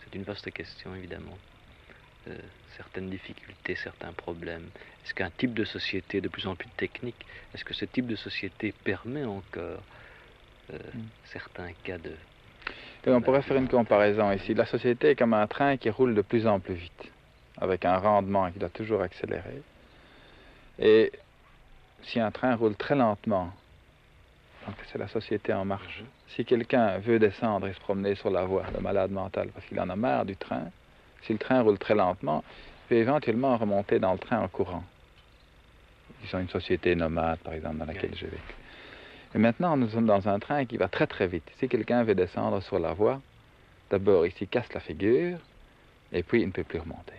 C'est une vaste question, évidemment. Certaines difficultés, certains problèmes. Est-ce qu'un type de société de plus en plus technique, est-ce que ce type de société permet encore certains cas de... Et on pourrait faire une comparaison ici. La société est comme un train qui roule de plus en plus vite, avec un rendement qui doit toujours accélérer. Et si un train roule très lentement, donc c'est la société en marche. Si quelqu'un veut descendre et se promener sur la voie, le malade mental, parce qu'il en a marre du train, si le train roule très lentement, il peut éventuellement remonter dans le train en courant. Ils sont une société nomade, par exemple, dans laquelle j'ai vécu. Et maintenant, nous sommes dans un train qui va très très vite. Si quelqu'un veut descendre sur la voie, d'abord il s'y casse la figure, et puis il ne peut plus remonter.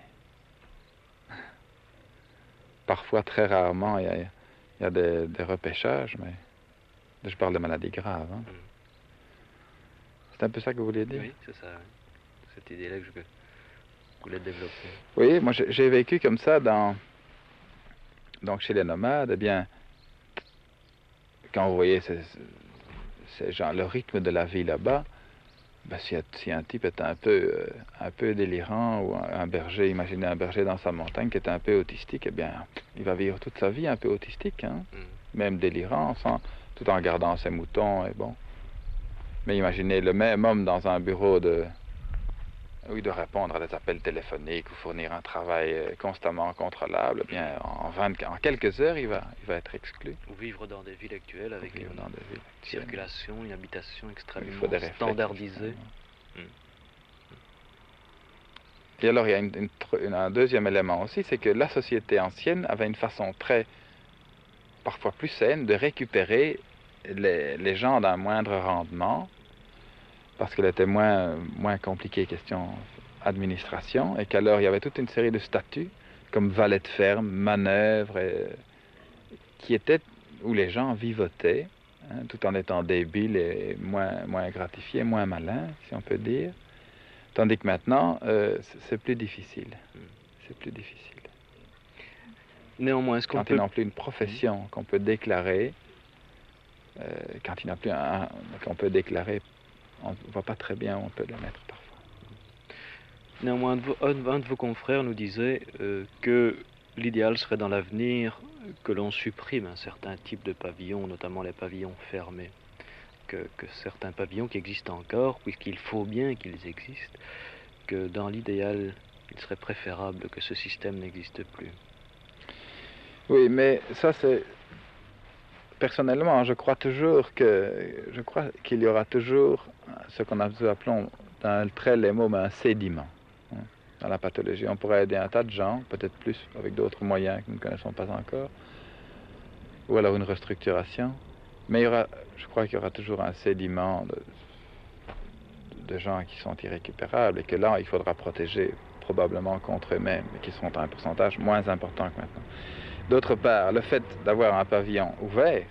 Parfois, très rarement, il y a des repêchages, mais je parle de maladies graves. Hein. C'est un peu ça que vous vouliez dire? Oui, c'est ça. Oui. Cette idée-là que je voulais développer. Oui, moi j'ai vécu comme ça donc chez les nomades. Eh bien, quand vous voyez ces gens, le rythme de la vie là-bas, ben, si un type est un peu délirant, ou un berger, imaginez un berger dans sa montagne qui est un peu autistique, eh bien, il va vivre toute sa vie un peu autistique, hein, même délirant, tout en gardant ses moutons, et bon. Mais imaginez le même homme dans un bureau où il doit répondre à des appels téléphoniques ou fournir un travail constamment contrôlable, eh bien, en quelques heures, il va être exclu. Ou vivre dans des villes actuelles avec une circulation, une habitation extrêmement standardisée. Et alors, il y a un deuxième élément aussi, c'est que la société ancienne avait une façon parfois plus saine, de récupérer les gens d'un moindre rendement, parce qu'elle était moins compliquée, question administration, et qu'alors il y avait toute une série de statuts, comme valet de ferme, manœuvre, qui étaient où les gens vivotaient, hein, tout en étant débiles et moins gratifiés, moins malins, si on peut dire. Tandis que maintenant, c'est plus difficile. C'est plus difficile. Néanmoins, est-ce qu'on quand ils n'ont plus une profession qu'on peut déclarer, quand il n'a plus qu'on peut déclarer, on ne voit pas très bien où on peut le mettre parfois. Néanmoins, un de vos confrères nous disait que l'idéal serait dans l'avenir que l'on supprime un certain type de pavillons, notamment les pavillons fermés. Que certains pavillons qui existent encore, puisqu'il faut bien qu'ils existent, que dans l'idéal, il serait préférable que ce système n'existe plus. Oui, mais ça c'est... Personnellement, je crois qu'il y aura toujours ce qu'on appelons dans le trait les mots, mais un sédiment, hein, dans la pathologie. On pourrait aider un tas de gens, peut-être plus avec d'autres moyens que nous ne connaissons pas encore, ou alors une restructuration. Mais je crois qu'il y aura toujours un sédiment de gens qui sont irrécupérables et que là, il faudra protéger probablement contre eux-mêmes, et qui sont à un pourcentage moins important que maintenant. D'autre part, le fait d'avoir un pavillon ouvert,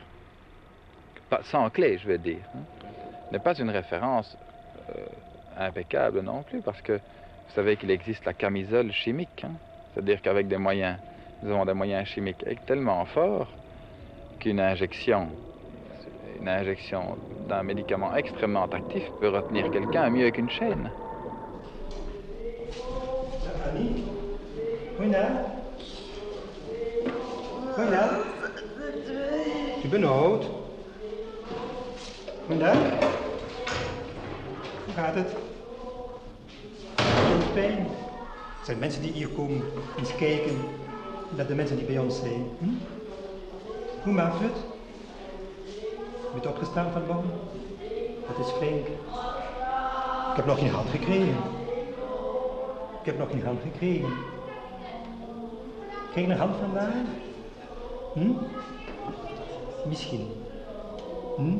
sans clé, je veux dire, hein, n'est pas une référence impeccable non plus, parce que vous savez qu'il existe la camisole chimique, hein, c'est-à-dire qu'avec des moyens, nous avons des moyens chimiques tellement forts qu'une injection d'un médicament extrêmement actif peut retenir quelqu'un mieux qu'une chaîne. Annie? Goedendag. Goedendag. Je benauwd? Goedendag. Hoe gaat het? Veel pijn. Het zijn mensen die hier komen eens kijken naar de mensen die bij ons zijn. Hm? Hoe maakt het? Je bent opgestaan vanmorgen? Dat is flink. Ik heb nog geen hand gekregen. Ik heb nog geen hand gekregen. Krijg je een hand vandaag? Hm? Misschien. Hm?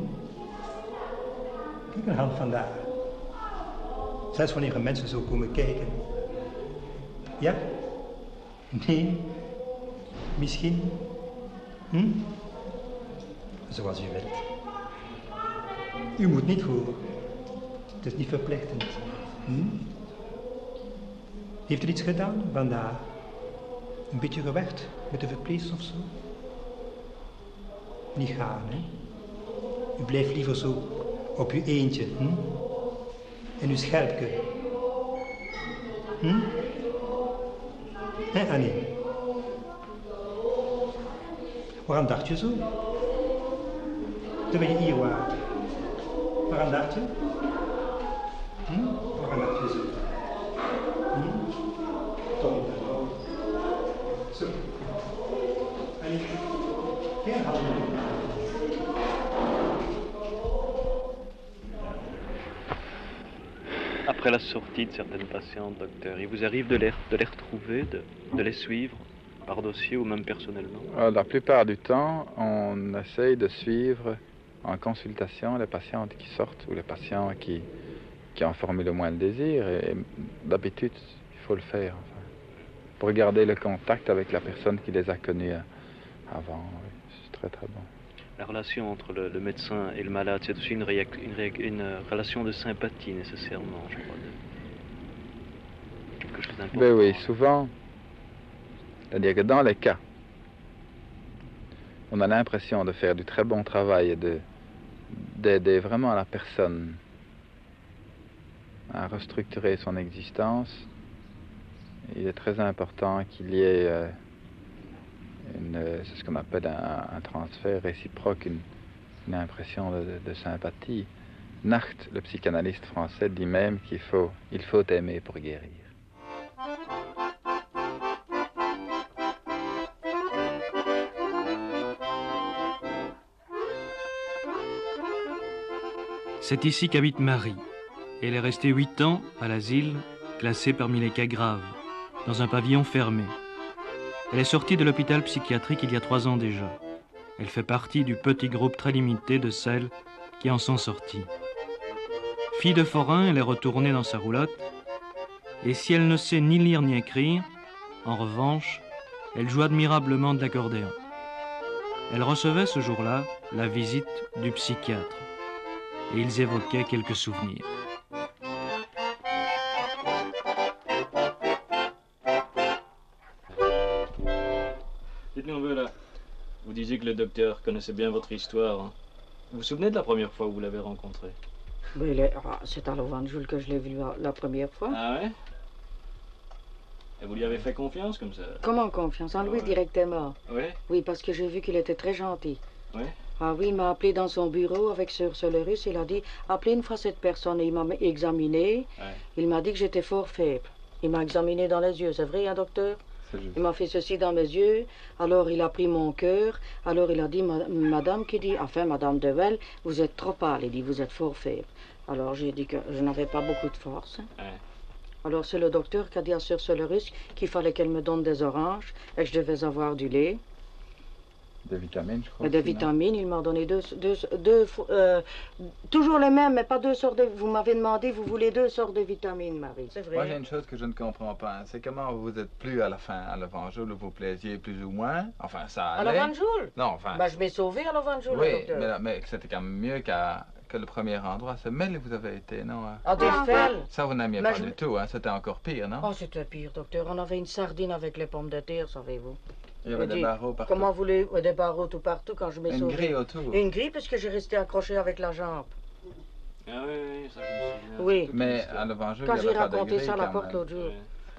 Kijk een hand vandaag. Zelfs wanneer er mensen zo komen kijken. Ja? Nee? Misschien? Hm? Zoals u wilt. U moet niet horen. Het is niet verplichtend. Hm? Heeft u iets gedaan vandaag? Een beetje gewerkt met de verpleegster of zo? Niet gaan, hè? U blijft liever zo op uw eentje, hm? En uw schelpje. Hm? Hé, Annie? Waarom dacht je zo? Toen je hier was. Waarom dacht je? Hm? Waarom dacht je zo? Hm? Toch niet dan. Zo. Annie, geen handen. Après la sortie de certaines patientes, docteur, il vous arrive de les retrouver, de les suivre par dossier ou même personnellement? La plupart du temps, on essaye de suivre en consultation les patientes qui sortent ou les patients qui ont formé le moins le désir. Et d'habitude, il faut le faire, enfin, pour garder le contact avec la personne qui les a connus avant. Oui, c'est très très bon. La relation entre le médecin et le malade, c'est aussi une relation de sympathie nécessairement, je crois. Quelque chose d'important. Ben oui, souvent. C'est-à-dire que dans les cas, on a l'impression de faire du très bon travail et d'aider vraiment la personne à restructurer son existence. Il est très important qu'il y ait c'est ce qu'on appelle un transfert réciproque, une impression de sympathie. Nacht, le psychanalyste français, dit même qu'il faut aimer pour guérir. C'est ici qu'habite Marie. Elle est restée 8 ans à l'asile, classée parmi les cas graves, dans un pavillon fermé. Elle est sortie de l'hôpital psychiatrique il y a 3 ans déjà. Elle fait partie du petit groupe très limité de celles qui en sont sorties. Fille de forain, elle est retournée dans sa roulotte, et si elle ne sait ni lire ni écrire, en revanche, elle joue admirablement de l'accordéon. Elle recevait ce jour-là la visite du psychiatre, et ils évoquaient quelques souvenirs. Dites-nous un peu là, vous disiez que le docteur connaissait bien votre histoire. Hein. Vous vous souvenez de la première fois où vous l'avez rencontré? C'est à Lovenjoul que je l'ai vu la première fois. Ah ouais? Et vous lui avez fait confiance comme ça? Comment confiance? En lui directement. Oui? Oui, parce que j'ai vu qu'il était très gentil. Oui? Ah oui, il m'a appelé dans son bureau avec Sir Solerus. Il a dit, appelez une fois cette personne. Et il m'a examiné. Ouais. Il m'a dit que j'étais fort faible. Il m'a examiné dans les yeux. C'est vrai, hein, docteur? Il m'a fait ceci dans mes yeux. Alors il a pris mon cœur. Alors il a dit, madame Madame Devel, vous êtes trop pâle. Il dit, vous êtes fort faible. Alors j'ai dit que je n'avais pas beaucoup de force. Ouais. Alors c'est le docteur qui a dit à Sir Solerus qu'il fallait qu'elle me donne des oranges et que je devais avoir du lait. Des vitamines, je crois. Et des vitamines, il m'a donné toujours les mêmes, mais pas deux sortes de... Vous m'avez demandé, vous voulez 2 sortes de vitamines, Marie, c'est vrai. Moi, j'ai une chose que je ne comprends pas, c'est comment vous êtes plus à la fin, à Lovenjoul, où vous plaisiez plus ou moins. Enfin, ça allait. À Lovenjoul? Non, enfin... Ben, je m'ai sauvé à Lovenjoul, oui, docteur. mais c'était quand même mieux que le premier endroit. C'est Mel où vous avez été, non? À Delfel. Ça, vous n'aimiez pas du tout, hein? C'était encore pire, non? Oh, c'était pire, docteur. On avait une sardine avec les pommes de terre, savez-vous. Il y avait des barreaux partout. Comment voulez-vous? Des barreaux tout partout quand je m'ai sauvé. Une grille autour. Une grille parce que j'ai resté accroché avec la jambe. Ah oui, ça je me souviens. Oui. Mais à Lovenjoul, quand il n'y j'ai avait pas de raconté grille, ça à la quand porte même. l'autre jour.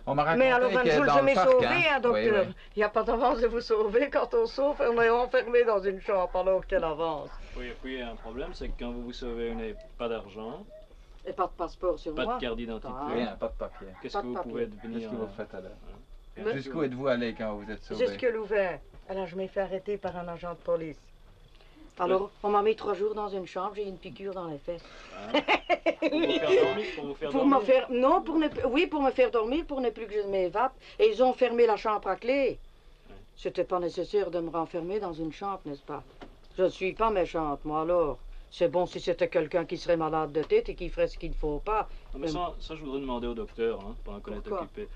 On m'a raconté mais à Lovenjoul, que dans je m'ai le parc, sauvé, hein, docteur. Oui. Il n'y a pas d'avance de vous sauver. Quand on sauve, on est enfermé dans une chambre alors qu'elle avance. Oui, et puis un problème, c'est que quand vous vous sauvez, vous n'avez pas d'argent. Et pas de passeport sur moi. Pas de carte d'identité. Rien, pas de papier. Qu'est-ce que vous pouvez devenir? Qu'est-ce que vous faites alors? Bien Jusqu'où sûr. êtes-vous allé quand vous êtes sauvé? Jusque Louvain. Alors je m'ai fait arrêter par un agent de police. Alors on m'a mis 3 jours dans une chambre, j'ai eu une piqûre dans les fesses. Ah. Pour vous faire dormir? Non, pour me faire dormir, pour ne plus que je m'évade. Et ils ont fermé la chambre à clé. C'était pas nécessaire de me renfermer dans une chambre, n'est-ce pas? Je ne suis pas méchante, moi alors. C'est bon si c'était quelqu'un qui serait malade de tête et qui ferait ce qu'il ne faut pas. Non, mais ça, je voudrais demander au docteur, hein, pendant qu'on est occupé.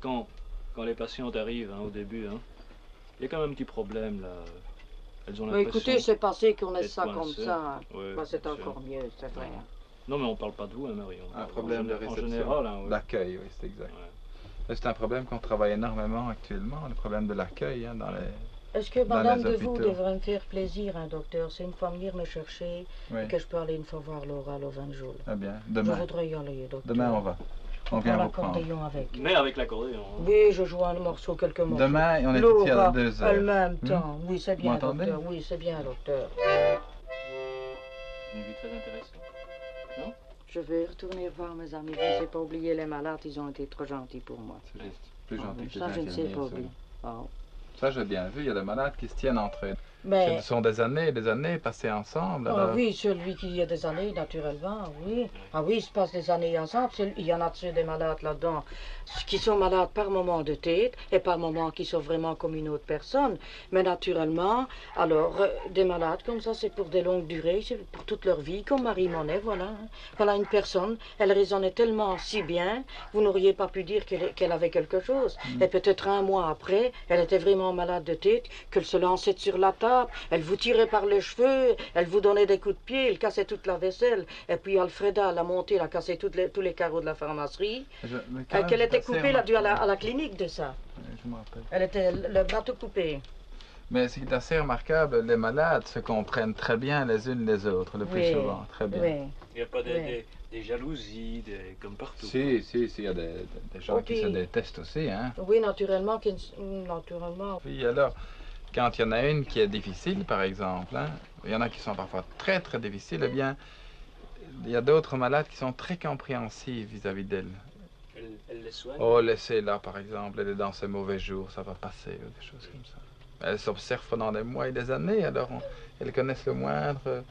Quand les patientes arrivent, hein, au début, hein, il y a quand même un petit problème, là. Elles ont l'impression... Écoutez, c'est passé qu'on laisse ça coincées. comme ça. Ouais, bah, c'est sûr. encore mieux, c'est vrai. Non, mais on parle pas de vous, hein, Marie. Un problème de réception. En général, hein, oui. L'accueil, oui, c'est exact. Ouais. C'est un problème qu'on travaille énormément actuellement, le problème de l'accueil, hein, dans les... Est-ce que madame de vous hôpitaux. devrait me faire plaisir, un docteur? C'est une fois venir me chercher Oui. et que je peux aller une fois voir Laura à Lovenjoul. Ah bien, demain. Je voudrais y aller, docteur. Demain, on va. On vient prend vous prendre. l'accordéon avec. Mais avec l'accordéon. Hein. Oui, je joue un morceau, quelques morceaux. Demain, on est Laura, ici à 2 heures. en même temps. Oui, c'est bien, Vous m'entendez? docteur. Oui, c'est bien, docteur. Une vie très intéressante. Non? Je vais retourner voir mes amis. Je ne sais pas oublier les malades. Ils ont été trop gentils pour moi. C'est juste. Plus gentil que les Ça, je ne sais infirmiers, pas ça. oublier. Ah. Ça, j'ai bien vu. Il y a des malades qui se tiennent entre eux. Mais... Ce sont des années passées ensemble. Ah alors... oui, celui qui a des années, naturellement, oui. Ah oui, il se passe des années ensemble. Il y en a des malades là-dedans qui sont malades par moment de tête et par moment qui sont vraiment comme une autre personne. Mais naturellement, alors, des malades comme ça, c'est pour des longues durées, c'est pour toute leur vie, comme Marie Monet, voilà. Voilà une personne, elle raisonnait tellement si bien, vous n'auriez pas pu dire qu'elle avait quelque chose. Et peut-être un mois après, elle était vraiment malade de tête, qu'elle se lançait sur la table, elle vous tirait par les cheveux, elle vous donnait des coups de pied, elle cassait toute la vaisselle. Et puis Alfreda, elle a monté, elle a cassé tous les carreaux de la pharmacie. Qu'elle était coupée là, dû à la clinique de ça. Je me rappelle. Elle était le bras tout coupé. Mais ce qui est assez remarquable, les malades se comprennent très bien les unes les autres, le plus souvent, très bien. Oui. Il n'y a pas des jalousies, comme partout. Si, il y a des gens qui se détestent aussi, hein. Oui, naturellement. Naturellement. Oui, alors, quand il y en a une qui est difficile, par exemple, hein, il y en a qui sont parfois très très difficiles, eh bien, il y a d'autres malades qui sont très compréhensifs vis-à-vis d'elle. Elle les soigne. Oh, laissez-la, par exemple, elle est dans ses mauvais jours, ça va passer, ou des choses comme ça. Elles s'observent pendant des mois et des années, alors elles connaissent le moindre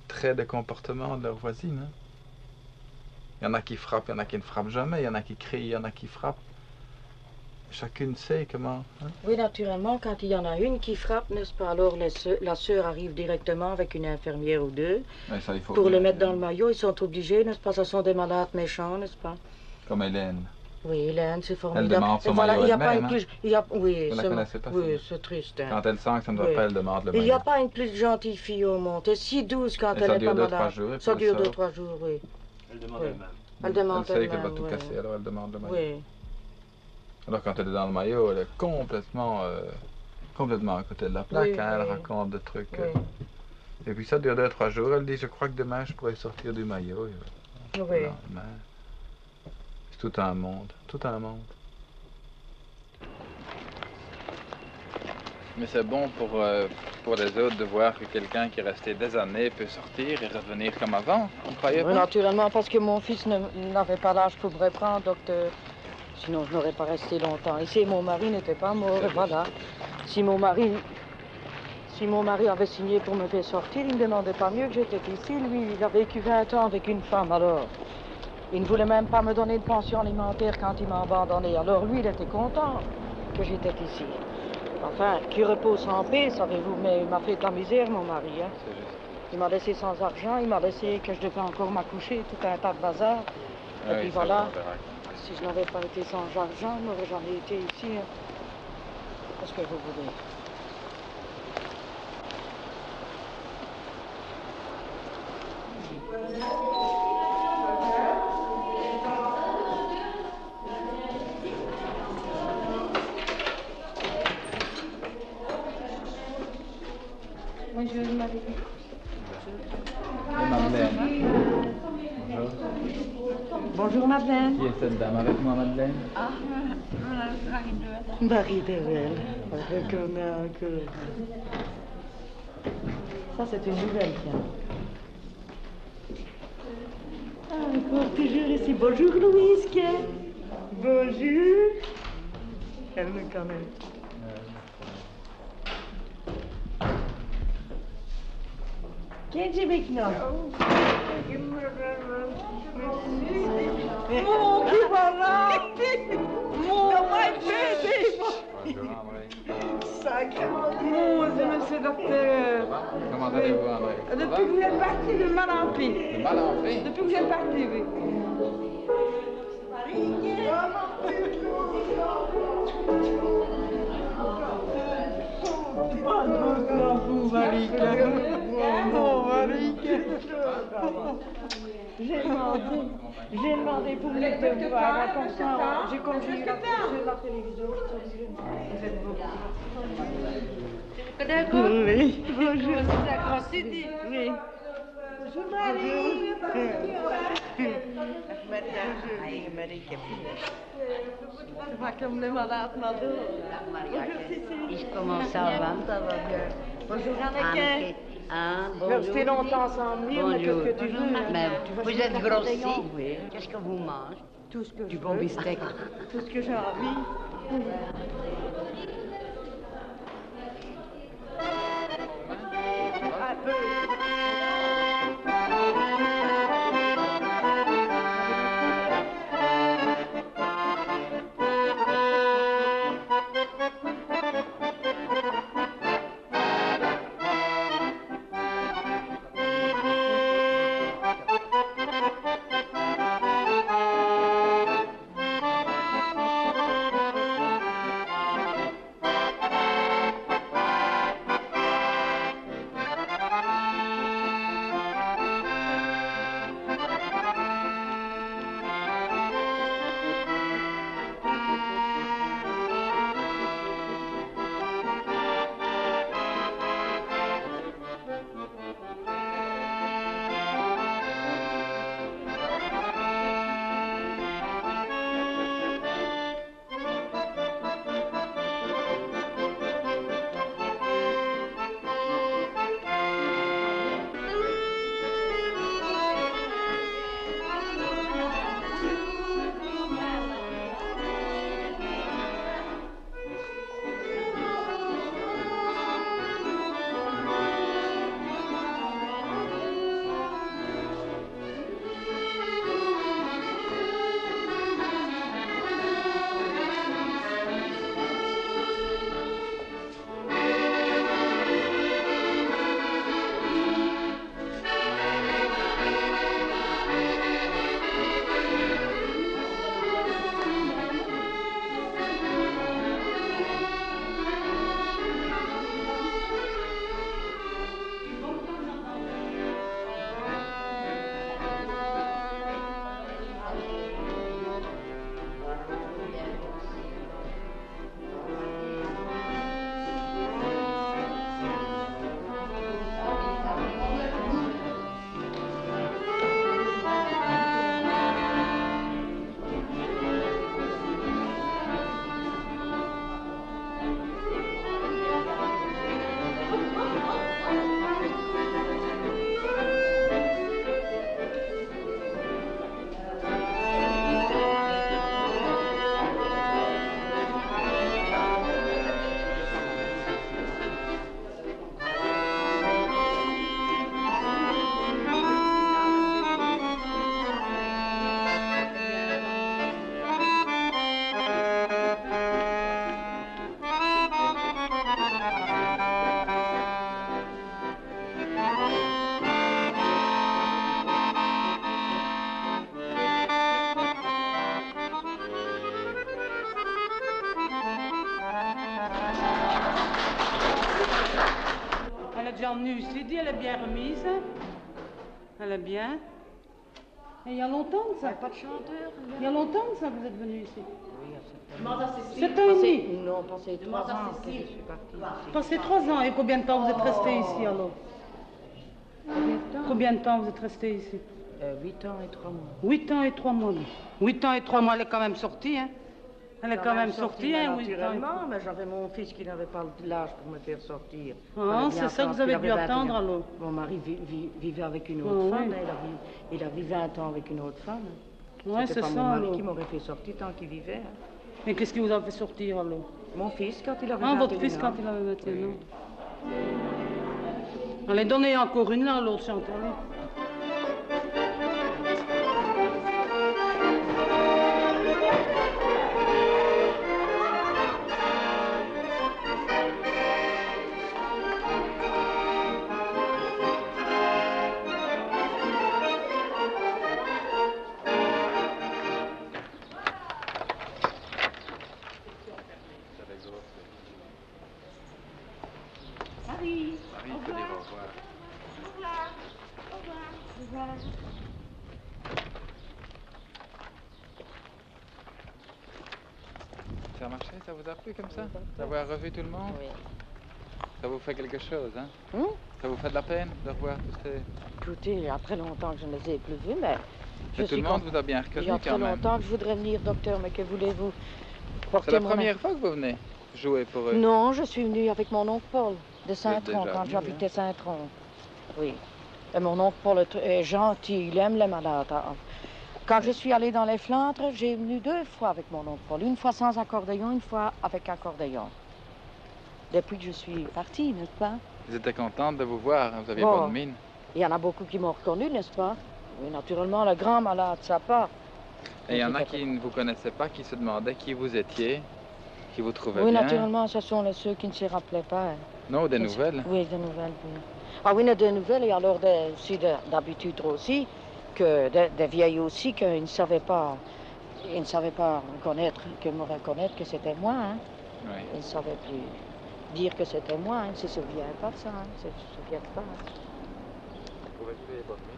trait de comportement de leur voisine. Hein. Il y en a qui frappent, il y en a qui ne frappent jamais, il y en a qui crient, il y en a qui frappent. Chacune sait comment. Hein? Oui, naturellement, quand il y en a une qui frappe, n'est-ce pas, alors la sœur arrive directement avec une infirmière ou deux. Mais ça, il faut pour bien. le mettre dans le maillot, ils sont obligés, n'est-ce pas? Ce sont des malades méchants, n'est-ce pas? Comme Hélène. Oui, Hélène, c'est formidable. Elle demande son voilà, maillot il y a pas elle-même, une plus... il y a... Oui, vous la connaissez pas? Oui, c'est triste. Hein. Quand elle sent que ça ne va Oui. pas, elle demande le Il maillot. n'y a pas une plus gentille fille au monde. Elle est si douce quand Et elle ça n'est dure pas 2-3 malade. jours, et puis Ça elle dure sort. 2-3 jours, oui. Elle demande Oui. elle-même. Elle demande Elle sait qu'elle va elle-même, tout oui. casser, alors elle demande le maillot. Oui. Alors quand elle est dans le maillot, elle est complètement à côté de la plaque, Oui, hein, elle oui. raconte des trucs. Oui. Et puis ça dure 2-3 jours, elle dit je crois que demain je pourrais sortir du maillot. Et Oui. le lendemain, c'est tout un monde, tout un monde. Mais c'est bon pour les autres de voir que quelqu'un qui est resté des années peut sortir et revenir comme avant, vous ne croyez Oui, pas? naturellement, parce que mon fils n'avait pas l'âge pour me reprendre, docteur. Sinon, je n'aurais pas resté longtemps. Ici, mon mari n'était pas mort, et voilà. Si mon mari avait signé pour me faire sortir, il ne demandait pas mieux que j'étais ici. Lui, il a vécu 20 ans avec une femme, alors. Il ne voulait même pas me donner de pension alimentaire quand il m'a abandonné. Alors lui, il était content que j'étais ici. Enfin, qui repose en paix, savez-vous, mais il m'a fait de la misère, mon mari. Hein. Il m'a laissé sans argent, il m'a laissé que je devais encore m'accoucher, tout un tas de bazar. Ah Et oui, puis ça, voilà, on verra. si je n'avais pas été sans argent, je n'aurais jamais été ici. Hein. Qu'est-ce que vous voulez? Bonjour, Marie. Et Madeleine. Bonjour. Bonjour, Madeleine. Qui est cette dame avec moi, Madeleine? Ah, Marie Derel, avec un que... Ça, c'est une nouvelle, tiens. Ah, encore toujours ici. Bonjour, Louise, bonjour. Elle me connaît. Qui est avec nous? Mon qui voilà! Mon Bonjour, André. Bonjour, monsieur docteur. Comment allez-vous, André? Depuis que vous êtes parti, le mal en pis. Le mal en fait? Depuis que vous êtes parti, oui. J'ai demandé pour les devoirs, comme ça, j'ai eu la télévision. Oui. Bonjour. Oui. Bonjour Marie. Comme le malade Comment ça va? Ça va bien. Bonjour Anneke. Hein, On a resté longtemps ensemble, mais qu'est-ce que tu veux? Mais vous êtes grossi. Oui. Qu'est-ce que vous mangez? Tout ce que Du je bon veux. bistec. Tout ce que j'ai envie. Un peu. emmenée ici, dis, elle est bien remise. Elle est bien. Et il y a longtemps que ça? Pas de chanteur. Il y a longtemps que ça vous êtes venu ici? Oui, Demande à Cécile. 7 ans et demi? Non, passé 3 ans que je suis partie ici. Passé 3 ans. Et combien de temps vous êtes resté ici alors? Combien de temps vous êtes resté ici? 8 ans et 3 mois. 8 ans et 3 mois. 8 ans et 3 mois, elle est quand même sortie, hein? Elle est quand même sortie, hein? Naturellement, mais j'avais mon fils qui n'avait pas l'âge pour me faire sortir. Ah, c'est ça que vous avez dû attendre alors? Mon mari vivait avec une autre femme, il a vécu 20 ans avec une autre femme. Ouais, c'est pas ça. mon mari alors. qui m'aurait fait sortir tant qu'il vivait. Hein. Et qu'est-ce qui vous a fait sortir alors? Mon fils quand il avait 21 ans. ans. Ah, votre fils quand il avait 21 ans. Allez, donnez encore une là, l'autre chanteur. Marie, il faut dire au revoir. Au revoir. Au revoir. Au revoir. Ça a marché? Ça vous a plu comme ça? D'avoir revu tout le monde? Oui. Ça vous fait quelque chose, hein? Hmm? Ça vous fait de la peine de revoir tous ces... Écoutez, il y a très longtemps que je ne les ai plus vus, mais... Mais tout le monde vous a bien reconnu Il y a très quand même. longtemps que je voudrais venir, docteur, mais que voulez-vous? C'est la première fois que vous venez jouer pour eux? Non, je suis venue avec mon oncle Paul de Saint-Tron, déjà quand venu, j'habitais Saint-Tron. Oui. Et mon oncle Paul est gentil, il aime les malades. Quand je suis allée dans les Flandres, j'ai venu 2 fois avec mon oncle Paul. Une fois sans accordéon, une fois avec accordéon. Depuis que je suis partie, n'est-ce pas? Ils étaient contents de vous voir, vous aviez Bon. bonne mine. Il y en a beaucoup qui m'ont reconnu, n'est-ce pas? Oui, naturellement, le grand malade, ça part. Et il y en a qui ne vous connaissaient pas, qui se demandaient qui vous étiez, qui vous trouvaient Oui, bien. naturellement, ce sont ceux qui ne s'y rappelaient pas. Hein. Non, des nouvelles? Oui, des nouvelles, oui. Ah oui, des nouvelles, et alors aussi d'habitude aussi, que des vieilles aussi, qu'ils ne savaient pas, reconnaître, que c'était moi. Hein. Oui. Ils ne savaient plus dire que c'était moi, hein. Ils ne se souviennent pas de ça, hein. Ils ne se souviennent pas. Hein. Vous trouvez bonne mine?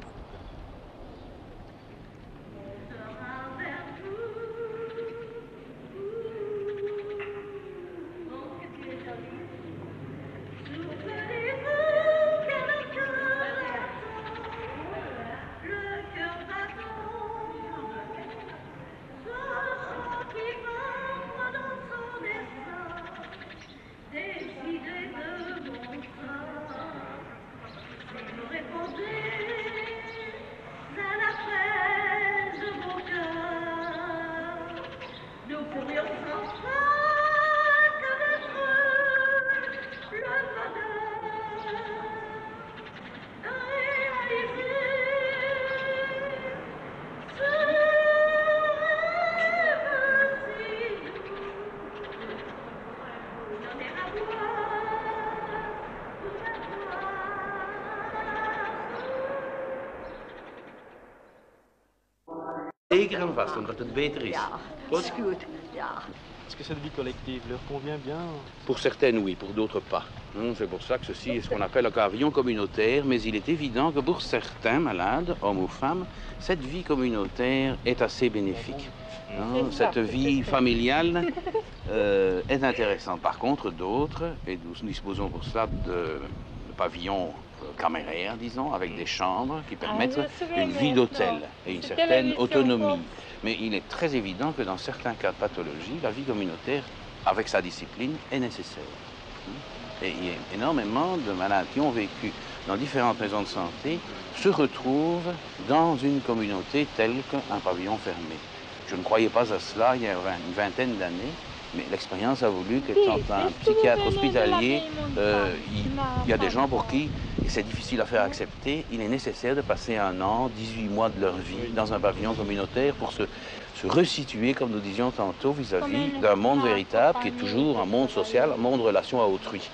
Zeker en vast, omdat het beter is. Dat is goed, ja. Est-ce que cette vie collective leur convient bien? Pour certaines, oui, pour d'autres, pas. C'est pour ça que ceci est ce qu'on appelle un pavillon communautaire, mais il est évident que pour certains malades, hommes ou femmes, cette vie communautaire est assez bénéfique. Cette vie familiale est intéressante. Par contre, d'autres, et nous disposons pour cela de pavillons caméraires, disons, avec des chambres qui permettent une vie d'hôtel et une certaine autonomie. Mais il est très évident que dans certains cas de pathologie, la vie communautaire, avec sa discipline, est nécessaire. Et il y a énormément de malades qui ont vécu dans différentes maisons de santé se retrouvent dans une communauté telle qu'un pavillon fermé. Je ne croyais pas à cela il y a une vingtaine d'années, mais l'expérience a voulu qu'étant un psychiatre hospitalier, il y a des gens pour qui c'est difficile à faire accepter. Il est nécessaire de passer 1 an, 18 mois de leur vie dans un pavillon communautaire pour se resituer, comme nous disions tantôt, vis-à-vis d'un monde véritable qui est toujours un monde social, un monde de relation à autrui.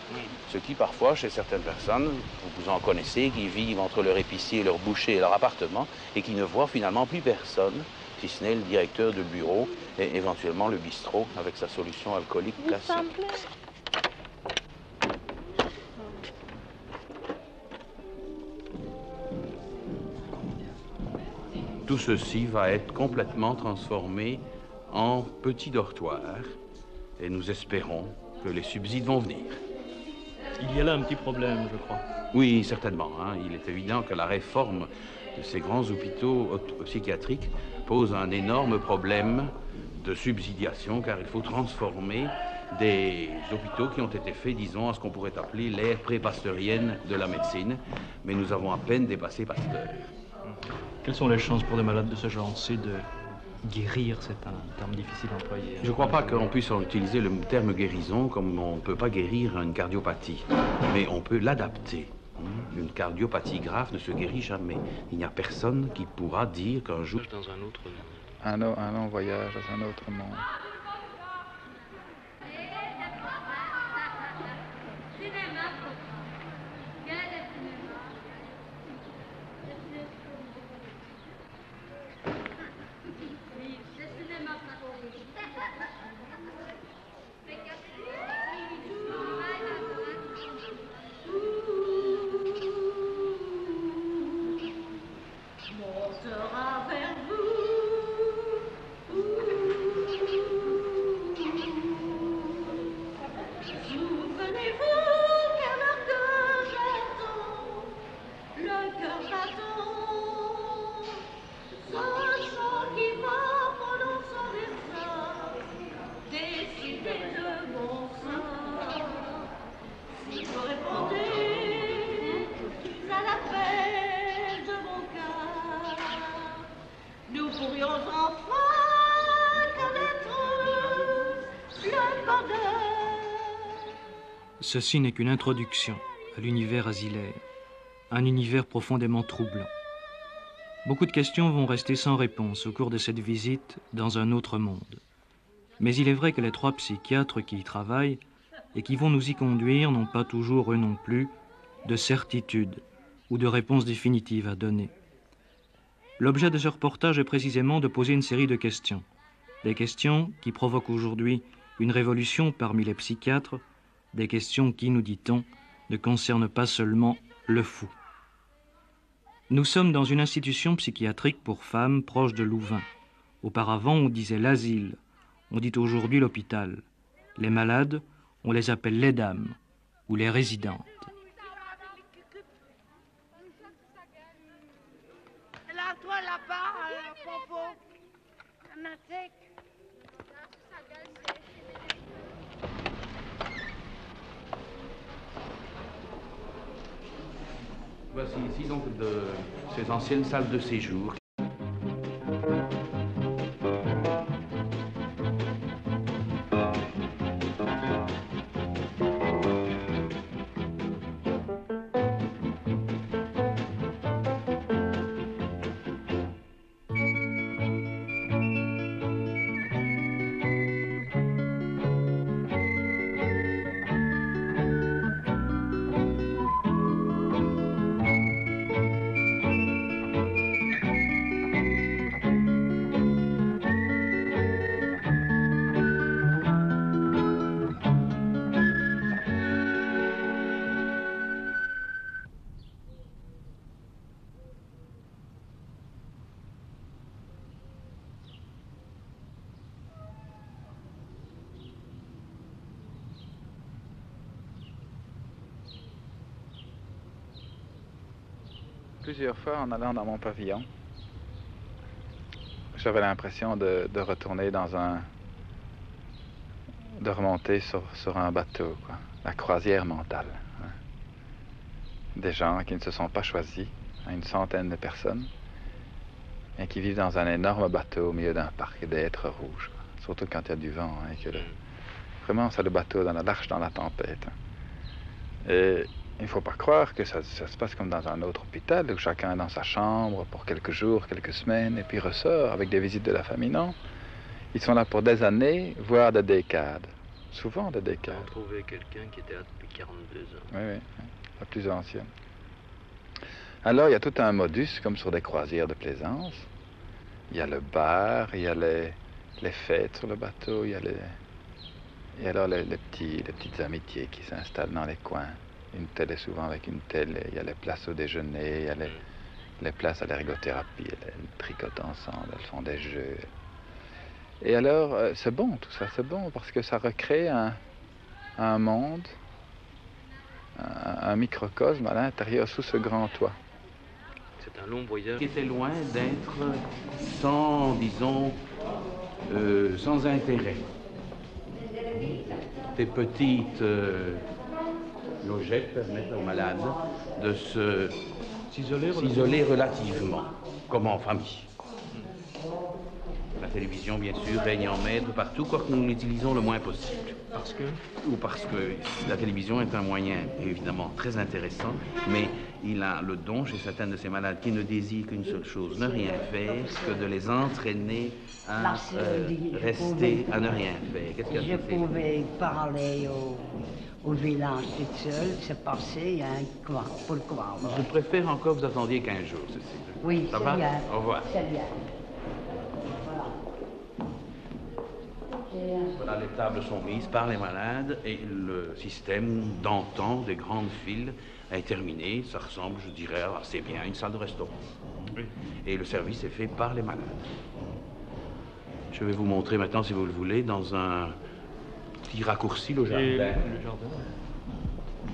Ce qui, parfois, chez certaines personnes, vous en connaissez, qui vivent entre leur épicier, leur boucher et leur appartement, et qui ne voient finalement plus personne, si ce n'est le directeur de bureau et éventuellement le bistrot avec sa solution alcoolique classique. tout ceci va être complètement transformé en petits dortoirs et nous espérons que les subsides vont venir. Il y a là un petit problème, je crois. Oui, certainement. Il est évident que la réforme de ces grands hôpitaux psychiatriques pose un énorme problème de subsidiation, car il faut transformer des hôpitaux qui ont été faits, disons, à ce qu'on pourrait appeler l'ère pré-pasteurienne de la médecine, mais nous avons à peine dépassé Pasteur. Quelles sont les chances pour des malades de ce genre? C'est de guérir, c'est un terme difficile à employer. Je ne crois pas qu'on puisse utiliser le terme guérison comme on ne peut pas guérir une cardiopathie, mais on peut l'adapter. Une cardiopathie grave ne se guérit jamais. Il n'y a personne qui pourra dire qu'un jour... Dans un autre monde. Un long voyage dans un autre monde. Ceci n'est qu'une introduction à l'univers asilaire, un univers profondément troublant. Beaucoup de questions vont rester sans réponse au cours de cette visite dans un autre monde. Mais il est vrai que les 3 psychiatres qui y travaillent et qui vont nous y conduire n'ont pas toujours, eux non plus, de certitude ou de réponse définitive à donner. L'objet de ce reportage est précisément de poser une série de questions. Des questions qui provoquent aujourd'hui une révolution parmi les psychiatres, des questions qui, nous dit-on, ne concernent pas seulement le fou. Nous sommes dans une institution psychiatrique pour femmes proche de Louvain. Auparavant, on disait l'asile, on dit aujourd'hui l'hôpital. Les malades, on les appelle les dames ou les résidentes. Là, toi, là-bas, Popo, Anatek. Voici ici donc de ces anciennes salles de séjour. Plusieurs fois, en allant dans mon pavillon, j'avais l'impression de retourner dans de remonter sur un bateau, quoi. La croisière mentale. Hein. Des gens qui ne se sont pas choisis, une centaine de personnes, et qui vivent dans un énorme bateau au milieu d'un parc d'êtres rouges, quoi. Surtout quand il y a du vent, hein, et que vraiment, c'est le bateau dans l'arche dans la tempête. Hein. Et il ne faut pas croire que ça se passe comme dans un autre hôpital, où chacun est dans sa chambre pour quelques jours, quelques semaines, et puis ressort avec des visites de la famille. Non, ils sont là pour des années, voire des décades. Souvent des décades. On a trouvé quelqu'un qui était là depuis 42 ans. Oui, la plus ancienne. Alors, il y a tout un modus, comme sur des croisières de plaisance. Il y a le bar, il y a les fêtes sur le bateau, il y a et alors les petites amitiés qui s'installent dans les coins. Une telle est souvent avec une telle, il y a les places au déjeuner, il y a les placent à l'ergothérapie, elles tricotent ensemble, elles font des jeux. Et alors, c'est bon tout ça, c'est bon parce que ça recrée un monde, un microcosme à l'intérieur sous ce grand toit. C'est un long voyage. Qui était loin d'être sans, disons, sans intérêt. Des petites logettes permettent aux malades de s'isoler relativement, comme en famille. La télévision, bien sûr, règne en maître partout, quoique nous l'utilisons le moins possible. Parce que? Ou parce que la télévision est un moyen, évidemment, très intéressant, mais il a le don chez certains de ces malades qui ne désirent qu'une seule chose, ne rien faire, que de les entraîner à rester, à ne rien faire. Qu'est-ce qu'il y a de Je pouvais parler au village toute seule, c'est passé, il y a un coin. Pourquoi? Je préfère encore que vous attendiez 15 jours, Cécile. Oui, ça c'est va? bien. Au revoir. C'est bien. Voilà, les tables sont mises par les malades et le système d'antan des grandes files est terminé. Ça ressemble, je dirais, assez bien à une salle de restaurant. Oui. Et le service est fait par les malades. Je vais vous montrer maintenant, si vous le voulez, dans un petit raccourci, le jardin. Et le jardin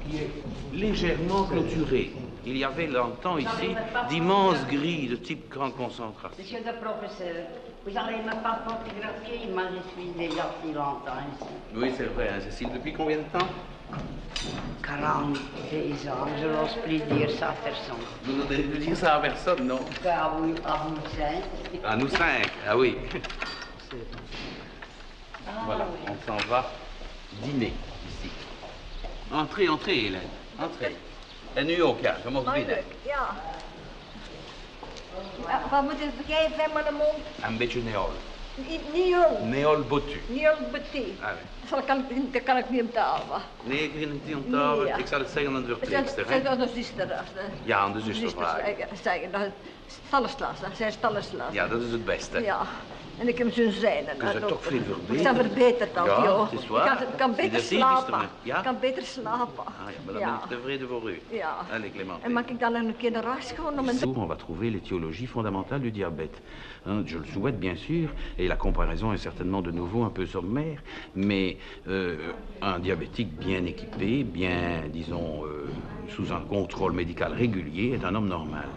qui est légèrement clôturé. Il y avait longtemps ici d'immenses grilles de type grande concentration. Monsieur le professeur, vous allez me pas photographier, moi je suis déjà si longtemps ici. Oui, c'est vrai, hein, Cécile. Depuis combien de temps? 46 ans, je n'ose plus dire ça à personne. Vous n'osez plus dire ça à personne, non? À vous 5. À nous 5, ah oui. Voilà, on s'en va dîner ici. Entrez, entrez, Hélène, entrez. En nu ook, ja, je mag binnen. Ja. Wat moet ik vergeven met de mond? Een beetje neol. Neol. Neol botu. Neol botu. Dat kan ik niet betalen. Nee, ik kan het niet onthouden. Nee. Ik zal het zeggen aan de verpleegster. Zeg aan de zuster. Ja, aan de zuster vragen. Zeggen, Stalleslas, zij Stalleslas. Ja, dat is het beste. Ja. En ik heb zo'n zijn. Je bent toch veel verbeterd. Ik sta verbeterd al, ja, joh. Het is waar. Ik kan beter slapen. Ja? Ik kan beter slapen. Ah ja, maar dan ben ik tevreden voor u. Ja. Allez, Clémentine. En mag ik dan een keer naar huis gaan om een... On va trouver l'étiologie fondamentale du diabète. Hein, je le souhaite bien sûr, et la comparaison est certainement de nouveau un peu sommaire, mais un diabétique bien équipé, bien, disons, sous un contrôle médical régulier, est un homme normal.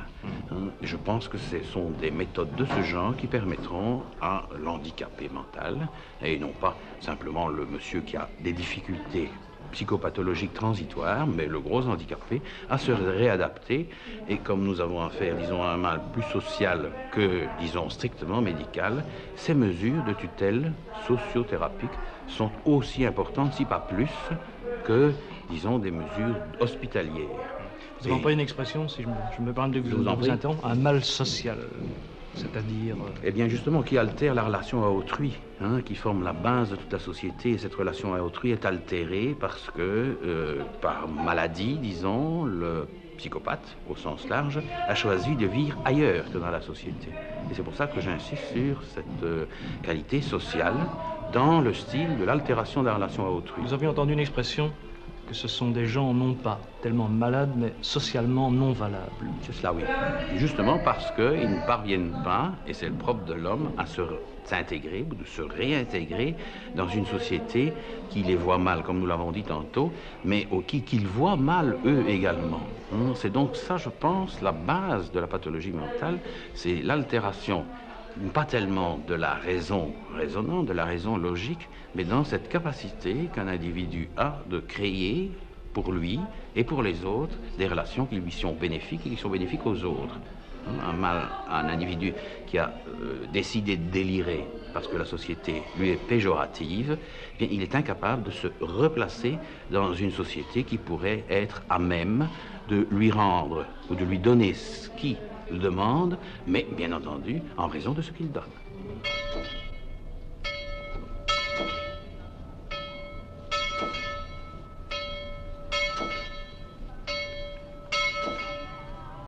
Hein, je pense que ce sont des méthodes de ce genre qui permettront à l'handicapé mental, et non pas simplement le monsieur qui a des difficultés psychopathologiques transitoires, mais le gros handicapé, à se réadapter. Et comme nous avons affaire, disons, à un mal plus social que, disons, strictement médical, ces mesures de tutelle sociothérapique sont aussi importantes, si pas plus, que, disons, des mesures hospitalières. Vous n'avez pas une expression, si je me permets de vous interrompre, un mal social, c'est-à-dire... Eh bien, justement, qui altère la relation à autrui, hein, qui forme la base de toute la société. Et cette relation à autrui est altérée parce que, par maladie, disons, le psychopathe, au sens large, a choisi de vivre ailleurs que dans la société. Et c'est pour ça que j'insiste sur cette qualité sociale dans le style de l'altération de la relation à autrui. Vous avez entendu une expression que ce sont des gens non pas tellement malades, mais socialement non valables. C'est cela, oui. Justement parce qu'ils ne parviennent pas, et c'est le propre de l'homme, à s'intégrer ou de se réintégrer dans une société qui les voit mal, comme nous l'avons dit tantôt, mais qu'ils voient mal eux également. C'est donc ça, je pense, la base de la pathologie mentale, c'est l'altération, pas tellement de la raison raisonnante, de la raison logique, mais dans cette capacité qu'un individu a de créer pour lui et pour les autres des relations qui lui sont bénéfiques et qui sont bénéfiques aux autres. Un individu qui a décidé de délirer parce que la société lui est péjorative, eh bien, il est incapable de se replacer dans une société qui pourrait être à même de lui rendre ou de lui donner ce qu'il demande, mais bien entendu en raison de ce qu'il donne.